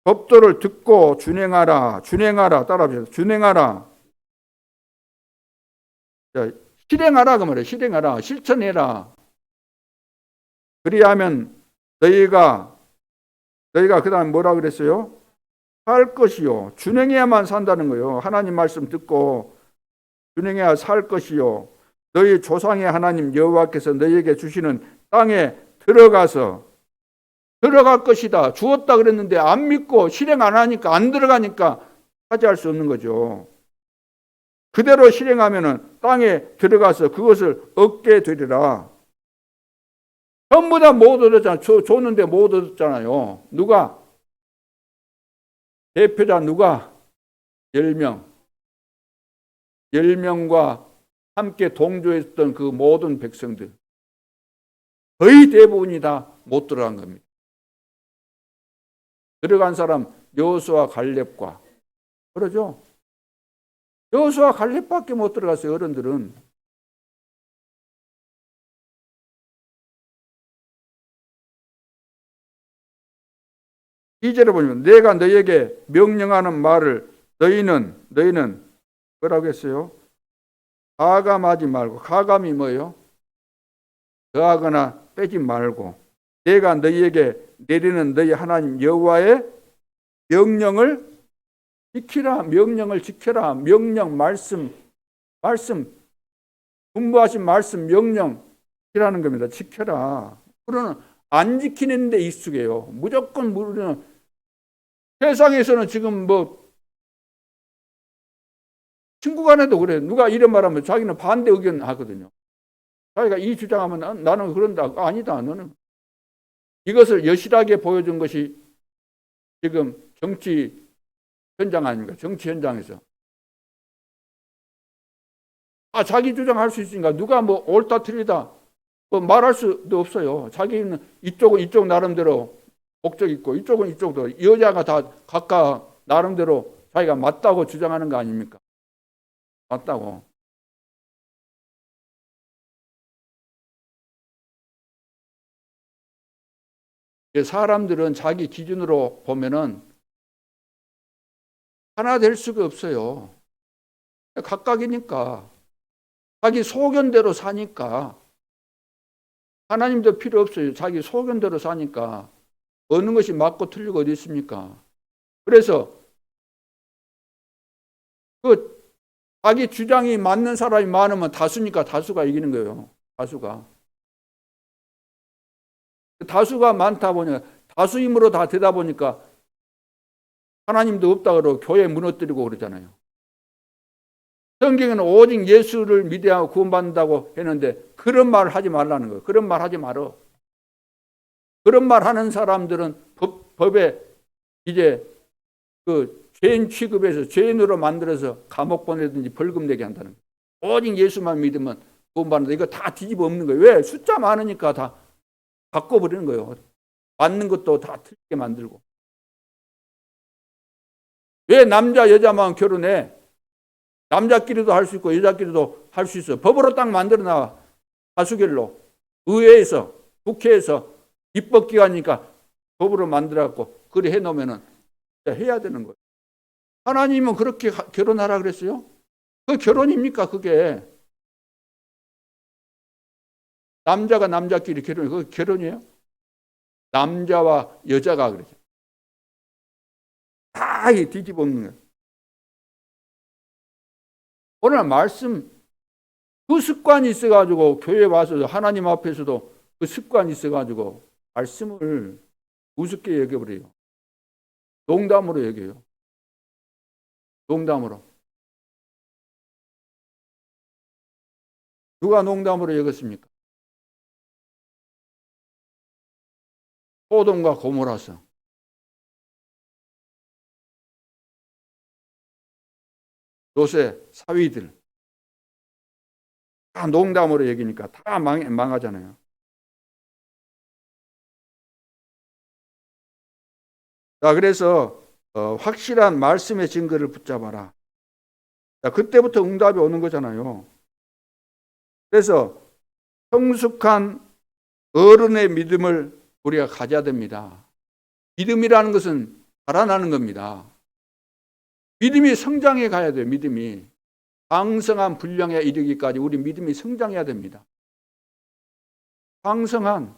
A: 법도를 듣고 준행하라. 따라합시다. 준행하라. 자, 실행하라 그 말이에요. 실행하라. 실천해라. 그리하면 너희가 그 다음에 뭐라 그랬어요? 살 것이요. 준행해야만 산다는 거예요. 하나님 말씀 듣고 준행해야 살 것이요. 너희 조상의 하나님 여호와께서 너희에게 주시는 땅에 들어갈 것이다. 주었다 그랬는데 안 믿고 실행 안 하니까 안 들어가니까 차지할 수 없는 거죠. 그대로 실행하면은 땅에 들어가서 그것을 얻게 되리라. 전부 다 못 얻었잖아요. 줬는데 못 얻었잖아요. 누가? 대표자 누가? 10명. 10명과 함께 동조했던 그 모든 백성들. 거의 대부분이 다 못 들어간 겁니다. 들어간 사람 여호수아 갈렙과 그러죠. 여호수아 갈렙밖에 못 들어갔어요. 어른들은. 이절에 보면 내가 너희에게 명령하는 말을 너희는 뭐라고 했어요? 가감하지 말고. 가감이 뭐예요? 더하거나 빼지 말고 내가 너희에게 내리는 너희 하나님 여호와의 명령을 지키라. 명령을 지켜라. 명령 말씀 분부하신 말씀 명령 지키라는 겁니다. 지켜라. 그러나 안 지키는 데 익숙해요. 무조건 우리는 세상에서는 지금 뭐 친구 간에도 그래요. 누가 이런 말하면 자기는 반대 의견 하거든요. 자기가 이 주장하면 나는 그런다. 아니다. 너는. 이것을 여실하게 보여준 것이 지금 정치 현장 아닙니까? 정치 현장에서. 자기 주장할 수 있으니까 누가 뭐 옳다 틀리다 뭐 말할 수도 없어요. 자기는 이쪽은 이쪽 나름대로 목적 있고 이쪽은 이쪽도 여자가 다 각각 나름대로 자기가 맞다고 주장하는 거 아닙니까? 맞다고. 사람들은 자기 기준으로 보면은 하나 될 수가 없어요. 각각이니까. 자기 소견대로 사니까. 하나님도 필요 없어요. 자기 소견대로 사니까. 어느 것이 맞고 틀리고 어디 있습니까? 그래서 그 자기 주장이 맞는 사람이 많으면 다수니까 다수가 이기는 거예요. 다수가 많다 보니까 다수 힘으로 다 되다 보니까 하나님도 없다 그러고 교회 무너뜨리고 그러잖아요. 성경에는 오직 예수를 믿어야 구원받는다고 했는데 그런 말 하지 말라는 거예요. 그런 말 하지 말어. 그런 말 하는 사람들은 법에 이제 그 죄인 취급해서 죄인으로 만들어서 감옥 보내든지 벌금 내게 한다는 거예요. 오직 예수만 믿으면 구원받는다. 이거 다 뒤집어 엎는 거예요. 왜? 숫자 많으니까 다 바꿔버리는 거예요. 맞는 것도 다 틀리게 만들고. 왜 남자 여자만 결혼해? 남자끼리도 할 수 있고 여자끼리도 할 수 있어. 법으로 딱 만들어 놔. 다수결로. 의회에서 국회에서 입법기관이니까 법으로 만들어갖고 그래 해놓으면은 해야 되는 거예요. 하나님은 그렇게 결혼하라 그랬어요? 그 결혼입니까 그게? 남자가 남자끼리 결혼해. 그게 결혼이에요? 남자와 여자가 그러죠. 다 뒤집어 엎는 거예요. 오늘 말씀 그 습관이 있어가지고 교회 와서 하나님 앞에서도 그 습관이 있어가지고 말씀을 우습게 여겨버려요. 농담으로 여겨요. 농담으로. 누가 농담으로 여겼습니까? 소돔과 고모라서. 요새 사위들 다 농담으로 여기니까 다 망하잖아요. 자, 그래서 확실한 말씀의 증거를 붙잡아라. 자, 그때부터 응답이 오는 거잖아요. 그래서 성숙한 어른의 믿음을 우리가 가져야 됩니다. 믿음이라는 것은 자라나는 겁니다. 믿음이 성장해 가야 돼요. 믿음이. 강성한 분량에 이르기까지 우리 믿음이 성장해야 됩니다. 장성한.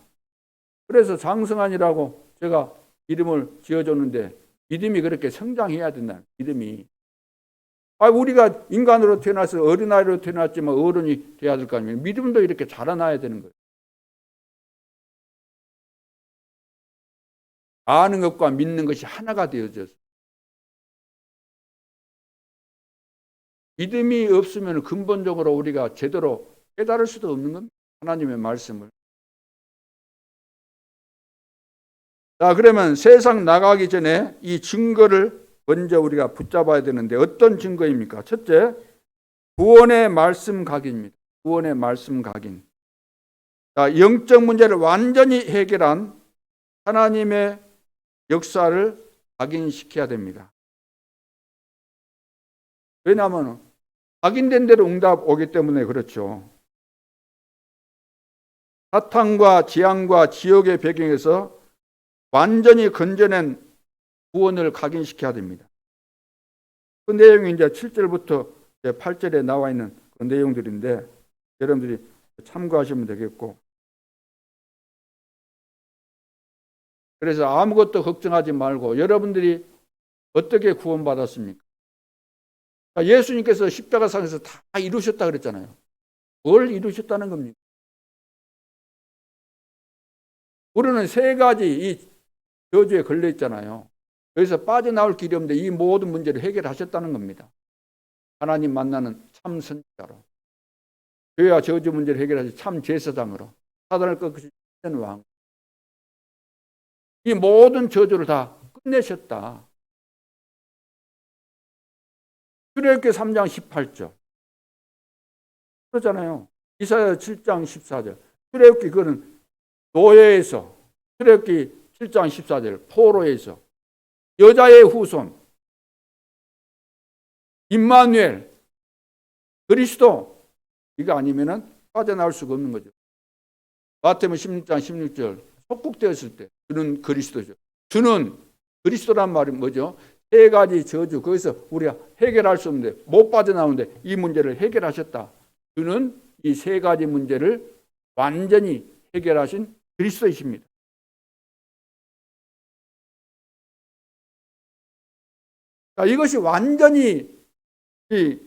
A: 그래서 장성한이라고 제가 이름을 지어줬는데 믿음이 그렇게 성장해야 된다. 믿음이. 우리가 인간으로 태어나서 어린아이로 태어났지만 어른이 돼야 될 거 아니에요. 믿음도 이렇게 자라나야 되는 거예요. 아는 것과 믿는 것이 하나가 되어져서. 믿음이 없으면 근본적으로 우리가 제대로 깨달을 수도 없는 겁니다. 하나님의 말씀을. 자, 그러면 세상 나가기 전에 이 증거를 먼저 우리가 붙잡아야 되는데 어떤 증거입니까? 첫째, 구원의 말씀 각인입니다. 구원의 말씀 각인. 자, 영적 문제를 완전히 해결한 하나님의 역사를 각인시켜야 됩니다. 왜냐하면 각인된 대로 응답 오기 때문에 그렇죠. 사탄과 재앙과 지옥의 배경에서 완전히 건져낸 구원을 각인시켜야 됩니다. 그 내용이 이제 7절부터 8절에 나와 있는 그 내용들인데 여러분들이 참고하시면 되겠고, 그래서 아무것도 걱정하지 말고 여러분들이 어떻게 구원받았습니까? 예수님께서 십자가상에서 다 이루셨다 그랬잖아요. 뭘 이루셨다는 겁니까? 우리는 세 가지 이 저주에 걸려 있잖아요. 여기서 빠져나올 길이 없는데 이 모든 문제를 해결하셨다는 겁니다. 하나님 만나는 참 선지자로, 죄와 저주 문제를 해결하신 참 제사장으로, 사단을 꺾으신 왕. 이 모든 저주를 다 끝내셨다. 출애굽기 3장 18절 그렇잖아요. 이사야 7장 14절. 출애굽기 그거는 노예에서, 출애굽기 7장 14절 포로에서, 여자의 후손, 임마누엘, 그리스도, 이거 아니면은 빠져나올 수가 없는 거죠. 마태복음 16장 16절 속국되었을 때 주는 그리스도죠. 주는 그리스도란 말이 뭐죠? 세 가지 저주, 거기서 우리가 해결할 수 없는데 못 빠져나오는데 이 문제를 해결하셨다. 주는 이 세 가지 문제를 완전히 해결하신 그리스도이십니다. 이것이 완전히 이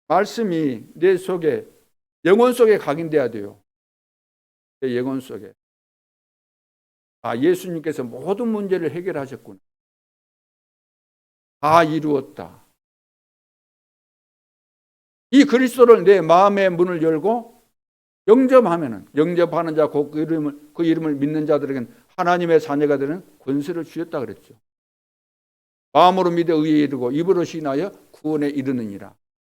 A: 말씀이 내 속에, 영혼 속에 각인돼야 돼요. 내 영혼 속에. 예수님께서 모든 문제를 해결하셨구나. 다 이루었다. 이 그리스도를 내 마음의 문을 열고 영접하는 자, 곧 그 이름을 믿는 자들에게는 하나님의 자녀가 되는 권세를 주셨다 그랬죠. 마음으로 믿어 의에 이르고 입으로 시인하여 구원에 이르느니라.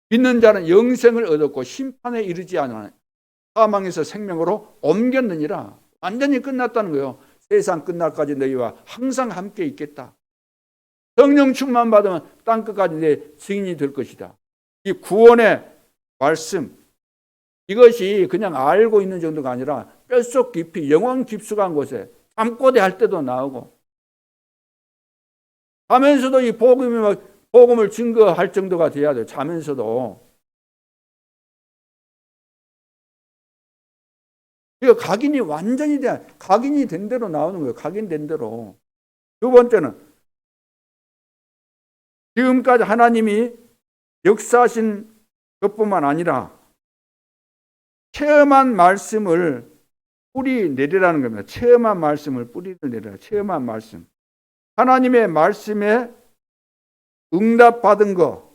A: 믿는 자는 영생을 얻었고 심판에 이르지 않아 사망에서 생명으로 옮겼느니라. 완전히 끝났다는 거예요. 세상 끝날까지 너희와 항상 함께 있겠다. 성령 충만 받으면 땅끝까지 내 증인이 될 것이다. 이 구원의 말씀, 이것이 그냥 알고 있는 정도가 아니라 뼛속 깊이 영혼 깊숙한 곳에 잠꼬대 할 때도 나오고 자면서도 이 복음을 증거할 정도가 돼야 돼요. 자면서도. 이거 각인이 완전히 각인이 된 대로 나오는 거예요. 각인된 대로. 두 번째는 지금까지 하나님이 역사하신 것뿐만 아니라 체험한 말씀을 뿌리 내리라는 겁니다. 체험한 말씀을 뿌리를 내리라. 체험한 말씀. 하나님의 말씀에 응답받은 거,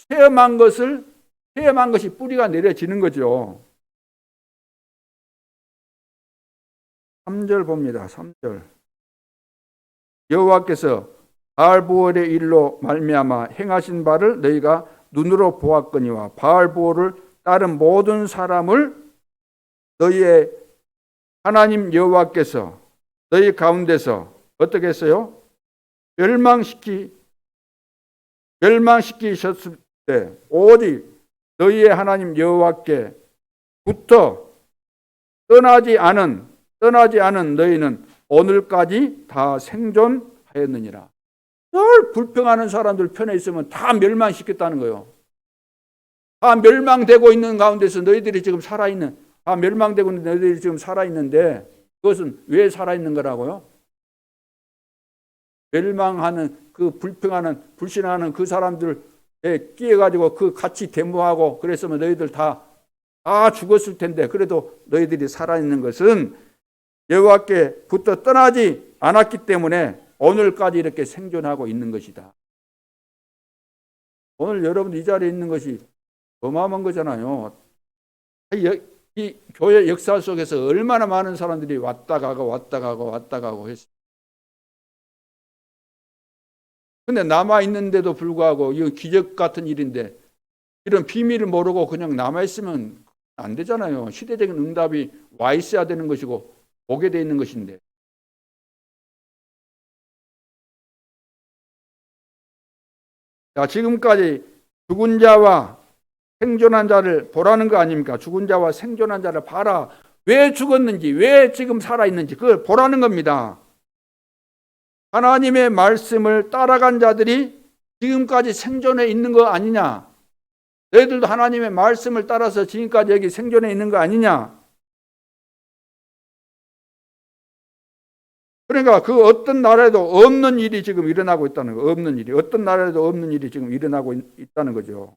A: 체험한 것이 뿌리가 내려지는 거죠. 3절 봅니다. 3절. 여호와께서 바알보올의 일로 말미암아 행하신 바를 너희가 눈으로 보았거니와 바알보올을 따른 모든 사람을 너희의 하나님 여호와께서 너희 가운데서 어떻게 했어요? 멸망시키셨을 때 오직 너희의 하나님 여호와께 붙어 떠나지 않은 너희는 오늘까지 다 생존하였느니라. 늘 불평하는 사람들 편에 있으면 다 멸망시켰다는 거예요. 다 멸망되고 있는 가운데서 너희들이 지금 살아있는, 다 멸망되고 있는 너희들이 지금 살아있는데 그것은 왜 살아있는 거라고요? 멸망하는 그 불평하는 불신하는 그 사람들에 끼어가지고 그 같이 데모하고 그랬으면 너희들 다 죽었을 텐데 그래도 너희들이 살아있는 것은 여호와께 붙어 떠나지 않았기 때문에 오늘까지 이렇게 생존하고 있는 것이다. 오늘 여러분 이 자리에 있는 것이 어마어마한 거잖아요. 이 교회 역사 속에서 얼마나 많은 사람들이 왔다 가고 했어요. 근데 남아있는데도 불구하고 이건 기적 같은 일인데 이런 비밀을 모르고 그냥 남아있으면 안 되잖아요. 시대적인 응답이 와 있어야 되는 것이고 오게 돼 있는 것인데. 자, 지금까지 죽은 자와 생존한 자를 보라는 거 아닙니까? 죽은 자와 생존한 자를 봐라. 왜 죽었는지, 왜 지금 살아있는지 그걸 보라는 겁니다. 하나님의 말씀을 따라간 자들이 지금까지 생존해 있는 거 아니냐? 너희들도 하나님의 말씀을 따라서 지금까지 여기 생존해 있는 거 아니냐? 그러니까 그 어떤 나라에도 없는 일이 지금 일어나고 있다는 거. 없는 일이. 어떤 나라에도 없는 일이 지금 일어나고 있다는 거죠.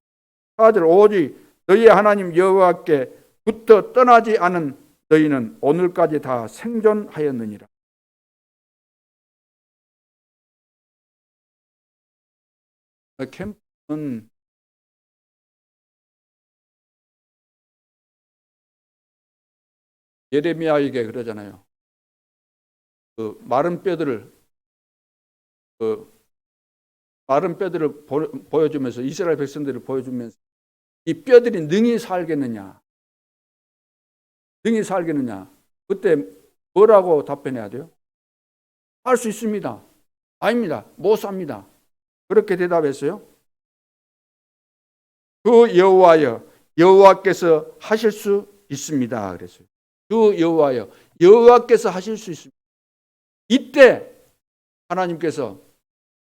A: 4절 오직 너희의 하나님 여호와께 붙어 떠나지 않은 너희는 오늘까지 다 생존하였느니라. 캠프는 예레미야에게 그러잖아요. 그 마른 뼈들을 보여주면서 이스라엘 백성들을 보여주면서 이 뼈들이 능히 살겠느냐? 그때 뭐라고 답변해야 돼요? 할 수 있습니다. 아닙니다. 못 삽니다. 그렇게 대답했어요. 그 여호와께서 하실 수 있습니다. 그랬어요. 그 여호와께서 하실 수 있습니다. 이때 하나님께서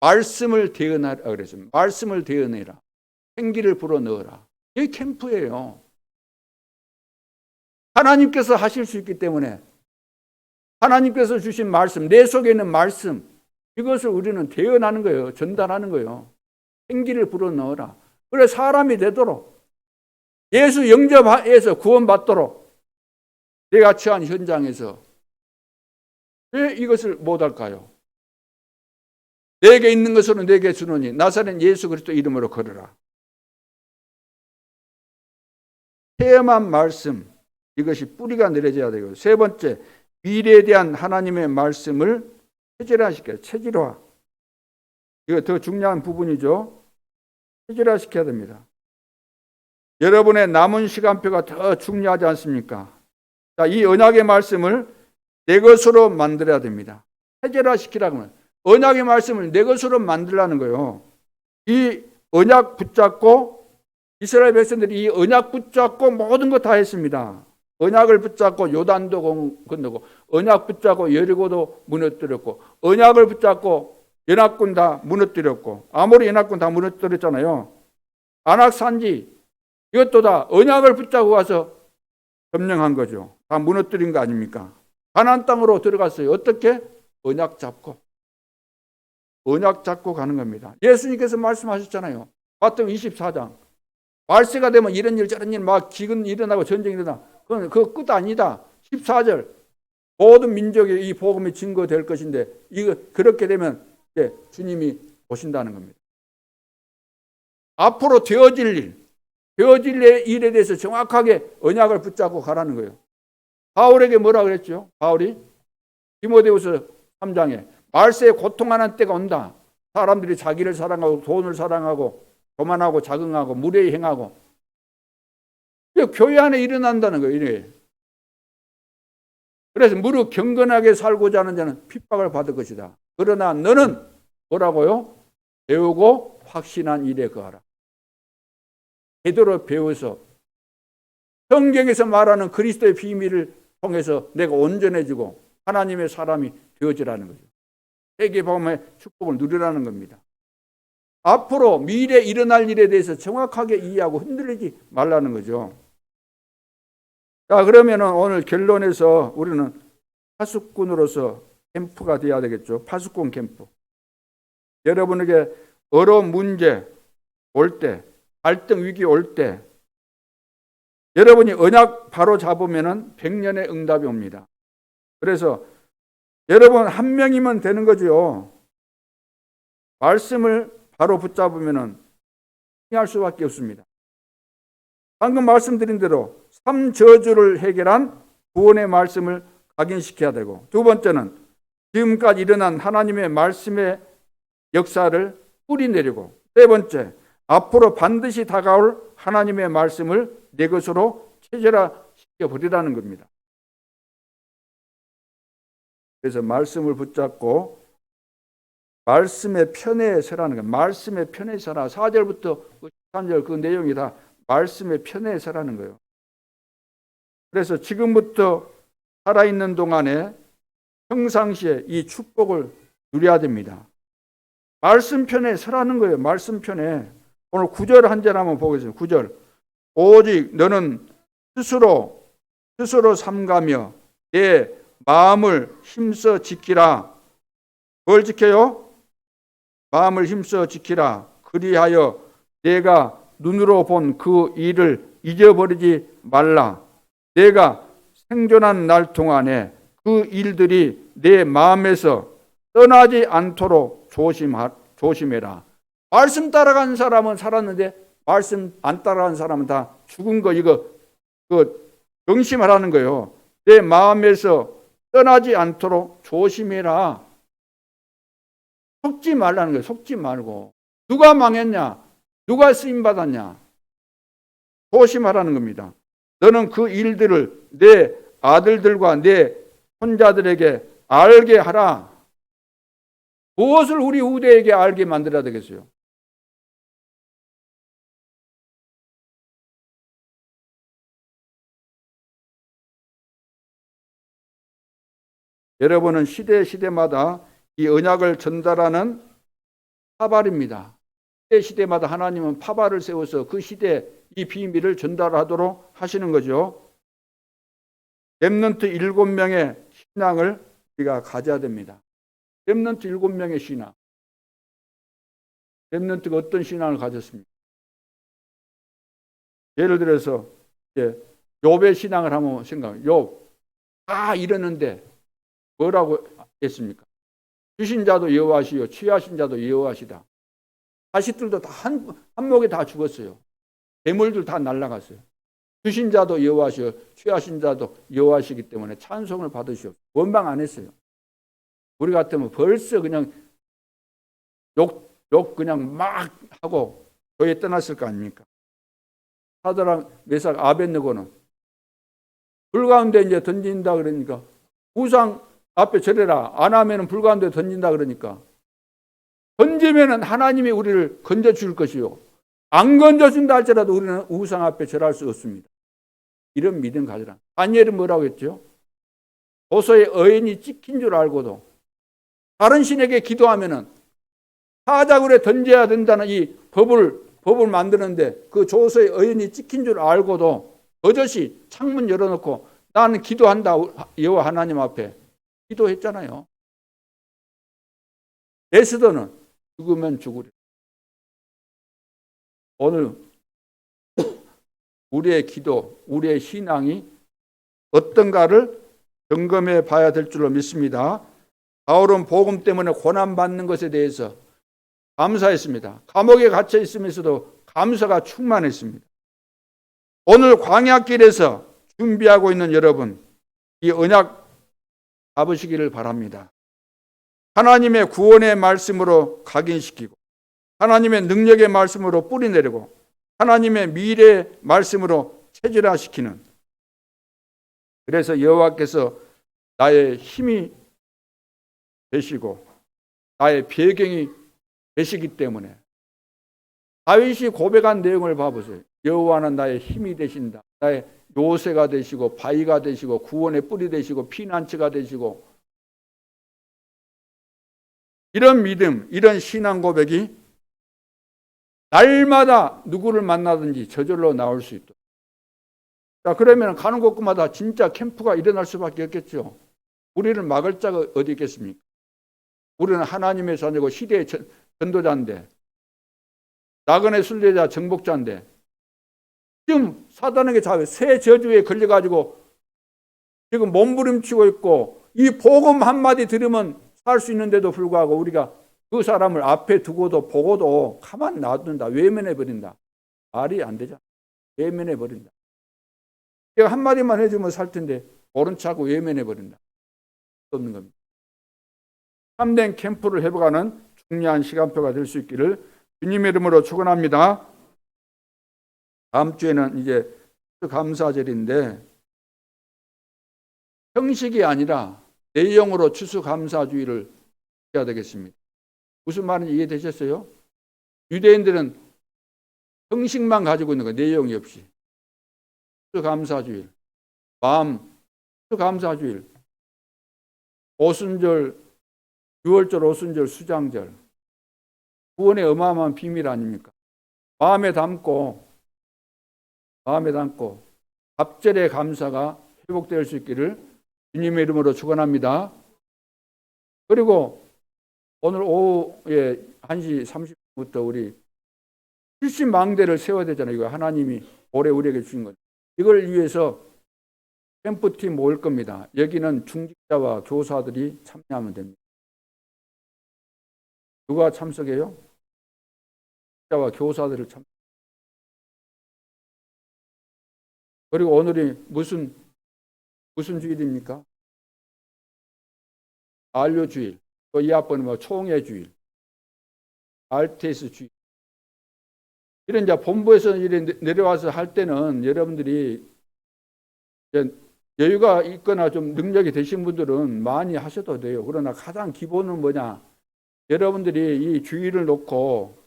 A: 말씀을 대언하라 그랬어요. 말씀을 대언해라. 생기를 불어넣어라. 이게 캠프예요. 하나님께서 하실 수 있기 때문에 하나님께서 주신 말씀, 내 속에 있는 말씀, 이것을 우리는 대언하는 거예요. 전달하는 거예요. 생기를 불어넣어라. 그래 사람이 되도록, 예수 영접해서 구원받도록 내가 처한 현장에서 왜 이것을 못할까요? 내게 있는 것으로 내게 주노니 나사렛 예수 그리스도 이름으로 걸어라. 체험한 말씀, 이것이 뿌리가 내려져야 되고, 세 번째, 미래에 대한 하나님의 말씀을 체질화시켜요. 체질화. 이거 더 중요한 부분이죠. 체질화시켜야 됩니다. 여러분의 남은 시간표가 더 중요하지 않습니까? 자, 이 언약의 말씀을 내 것으로 만들어야 됩니다. 체질화시키라고 하면 언약의 말씀을 내 것으로 만들라는 거예요. 이 언약 붙잡고, 이스라엘 백성들이 이 언약 붙잡고 모든 거 다 했습니다. 언약을 붙잡고 요단도 건너고, 언약 붙잡고 여리고도 무너뜨렸고, 언약을 붙잡고 연합군 다 무너뜨렸고, 아모리 연합군 다 무너뜨렸잖아요. 안악산지 이것도 다 언약을 붙잡고 가서 점령한 거죠. 다 무너뜨린 거 아닙니까? 가나안 땅으로 들어갔어요. 어떻게? 언약 잡고 가는 겁니다. 예수님께서 말씀하셨잖아요. 마태복음 24장. 말세가 되면 이런 일 저런 일 막 기근 일어나고 전쟁이 일어나. 그건 그거 끝 아니다. 14절. 모든 민족의 이 복음이 증거될 것인데, 이거 그렇게 되면 주님이 오신다는 겁니다. 앞으로 되어질 일에 대해서 정확하게 언약을 붙잡고 가라는 거예요. 바울에게 뭐라 그랬죠? 바울이 디모데후서 3장에 말세에 고통하는 때가 온다. 사람들이 자기를 사랑하고 돈을 사랑하고 교만하고 자긍하고 무례히 행하고. 교회 안에 일어난다는 거예요. 이래. 그래서 무릇 경건하게 살고자 하는 자는 핍박을 받을 것이다. 그러나 너는 뭐라고요? 배우고 확신한 일에 거하라. 제대로 배워서 성경에서 말하는 그리스도의 비밀을 통해서 내가 온전해지고 하나님의 사람이 되어지라는 거죠. 세계복음의 축복을 누리라는 겁니다. 앞으로 미래에 일어날 일에 대해서 정확하게 이해하고 흔들리지 말라는 거죠. 자, 그러면 오늘 결론에서 우리는 파수꾼으로서 캠프가 되어야 되겠죠. 파수꾼 캠프. 여러분에게 어려운 문제 올 때, 갈등 위기 올 때, 여러분이 언약 바로 잡으면 100년의 응답이 옵니다. 그래서 여러분 한 명이면 되는 거죠. 말씀을 바로 붙잡으면 승리할 수밖에 없습니다. 방금 말씀드린 대로 3저주를 해결한 구원의 말씀을 각인시켜야 되고, 두 번째는 지금까지 일어난 하나님의 말씀의 역사를 뿌리내리고, 세 번째, 앞으로 반드시 다가올 하나님의 말씀을 내 것으로 체질화시켜버리라는 겁니다. 그래서 말씀을 붙잡고 말씀의 편에 서라는 거예요. 말씀의 편에 서라. 4절부터 13절 그 내용이 다 말씀의 편에 서라는 거예요. 그래서 지금부터 살아있는 동안에 평상시에 이 축복을 누려야 됩니다. 말씀 편에 서라는 거예요. 말씀 편에. 오늘 9절 한 절 한번 보겠습니다. 9절. 오직 너는 스스로 삼가며 내 마음을 힘써 지키라. 뭘 지켜요? 마음을 힘써 지키라. 그리하여 내가 눈으로 본 그 일을 잊어버리지 말라. 내가 생존한 날 동안에 그 일들이 내 마음에서 떠나지 않도록 조심해라. 말씀 따라간 사람은 살았는데 말씀 안 따라간 사람은 다 죽은 거, 이거 명심하라는 거예요. 내 마음에서 떠나지 않도록 조심해라. 속지 말라는 거예요. 속지 말고. 누가 망했냐? 누가 쓰임받았냐? 조심하라는 겁니다. 너는 그 일들을 내 아들들과 내 손자들에게 알게 하라. 무엇을 우리 후대에게 알게 만들어야 되겠어요? 여러분은 시대마다 이 언약을 전달하는 파발입니다. 시대마다 하나님은 파발을 세워서 그 시대에 이 비밀을 전달하도록 하시는 거죠. 렘넌트 7명의 신앙을 우리가 가져야 됩니다. 렘넌트 7명의 신앙. 렘넌트가 어떤 신앙을 가졌습니까? 예를 들어서 욥의 신앙을 한번 생각해요. 욥 다 이러는데 뭐라고 했습니까? 주신 자도 여호와시요 취하신 자도 여호와시다. 자식들도 다 한목에 다 죽었어요. 재물들 다 날라갔어요. 주신 자도 여호와시요 취하신 자도 여호와시기 때문에 찬송을 받으시오. 원망 안 했어요. 우리 같으면 벌써 그냥 욕 그냥 막 하고 교회 떠났을 거 아닙니까? 사드락 메삭 아벳느고는 불 가운데 이제 던진다 그러니까 우상 앞에 절해라. 안 하면은 불 가운데 던진다 그러니까 던지면은 하나님이 우리를 건져 줄 것이요. 안 건져 준다 할지라도 우리는 우상 앞에 절할 수 없습니다. 이런 믿음 가지라. 다니엘은 뭐라고 했죠? 도서의 의인이 찍힌 줄 알고도 다른 신에게 기도하면은 사자굴에 던져야 된다는 이 법을 만드는데 그 조서의 의인이 찍힌 줄 알고도 버젓이 창문 열어놓고 나는 기도한다 여호와 하나님 앞에 기도했잖아요. 에스더는 죽으면 죽으리. 오늘 우리의 기도, 우리의 신앙이 어떤가를 점검해 봐야 될 줄로 믿습니다. 바울은 복음 때문에 고난받는 것에 대해서 감사했습니다. 감옥에 갇혀 있으면서도 감사가 충만했습니다. 오늘 광야길에서 준비하고 있는 여러분, 이 언약 잡으시기를 바랍니다. 하나님의 구원의 말씀으로 각인시키고 하나님의 능력의 말씀으로 뿌리내리고 하나님의 미래의 말씀으로 체질화시키는, 그래서 여호와께서 나의 힘이 되시고 나의 배경이 되시기 때문에 다윗이 고백한 내용을 봐보세요. 여호와는 나의 힘이 되신다. 나의 요새가 되시고 바위가 되시고 구원의 뿔이 되시고 피난처가 되시고, 이런 믿음, 이런 신앙 고백이 날마다 누구를 만나든지 저절로 나올 수 있도록. 자, 그러면 가는 곳마다 진짜 캠프가 일어날 수밖에 없겠죠. 우리를 막을 자가 어디 있겠습니까? 우리는 하나님의 자녀고 시대의 전도자인데, 나그네 순례자 정복자인데, 지금 사단에게 새 저주에 걸려가지고 지금 몸부림치고 있고, 이 복음 한마디 들으면 살 수 있는데도 불구하고 우리가 그 사람을 앞에 두고도 보고도 가만 놔둔다. 외면해버린다. 말이 안 되잖아. 외면해버린다. 내가 한마디만 해주면 살 텐데 모른 척하고 외면해버린다. 없는 겁니다. 참된 캠프를 회복하는 중요한 시간표가 될 수 있기를 주님의 이름으로 축원합니다. 다음 주에는 이제 감사절인데 형식이 아니라 내용으로 추수감사주의를 해야 되겠습니다. 무슨 말인지 이해되셨어요? 유대인들은 형식만 가지고 있는 거예요. 내용이 없이. 추수감사주일, 마음, 추수감사주일, 오순절, 6월절, 오순절, 수장절, 구원의 어마어마한 비밀 아닙니까? 마음에 담고 갑절의 감사가 회복될 수 있기를 주님의 이름으로 축원합니다. 그리고 오늘 오후에 1시 30분부터 우리 70망대를 세워야 되잖아요. 이거 하나님이 올해 우리에게 주신 것. 이걸 위해서 캠프팀 모일 겁니다. 여기는 중직자와 교사들이 참여하면 됩니다. 누가 참석해요? 중직자와 교사들을 참석. 그리고 오늘이 무슨 주일입니까? 안료주일. 또 이 앞번은 뭐 총회주일, 알테스 주일. 이런 이제 본부에서 내려와서 할 때는 여러분들이 여유가 있거나 좀 능력이 되신 분들은 많이 하셔도 돼요. 그러나 가장 기본은 뭐냐? 여러분들이 이 주일을 놓고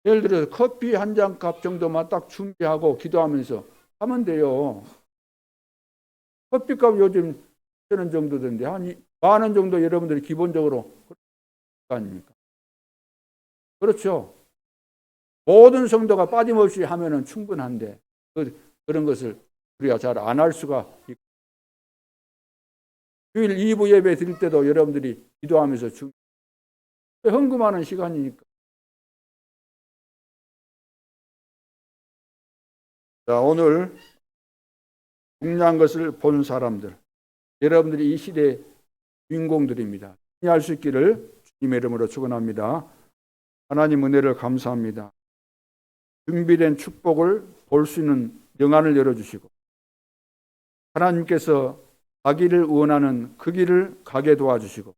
A: 예를 들어서 커피 한 잔 값 정도만 딱 준비하고 기도하면서 하면 돼요. 커피값 요즘 1,000원 정도던데 한 10,000원 정도 여러분들이 기본적으로 아닙니까? 그렇죠. 모든 성도가 빠짐없이 하면은 충분한데 그런 것을 우리가 잘 안 할 수가 있고, 주일 2부 예배 드릴 때도 여러분들이 기도하면서 헌금하는 시간이니까. 자, 오늘 중요한 것을 본 사람들, 여러분들이 이 시대의 주인공들입니다. 승리할 수 있기를 주님의 이름으로 축원합니다. 하나님 은혜를 감사합니다. 준비된 축복을 볼 수 있는 영안을 열어주시고 하나님께서 가기를 원하는 그 길을 가게 도와주시고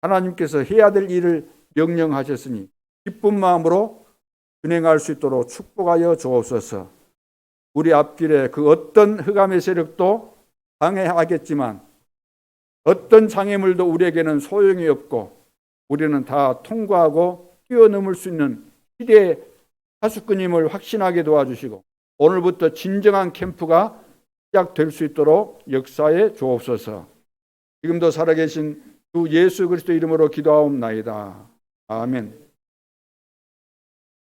A: 하나님께서 해야 될 일을 명령하셨으니 기쁜 마음으로 준행할 수 있도록 축복하여 주옵소서. 우리 앞길에 그 어떤 흑암의 세력도 방해하겠지만 어떤 장애물도 우리에게는 소용이 없고 우리는 다 통과하고 뛰어넘을 수 있는 시대의 하수꾼임을 확신하게 도와주시고 오늘부터 진정한 캠프가 시작될 수 있도록 역사해 주옵소서. 지금도 살아계신 주 예수 그리스도 이름으로 기도하옵나이다. 아멘.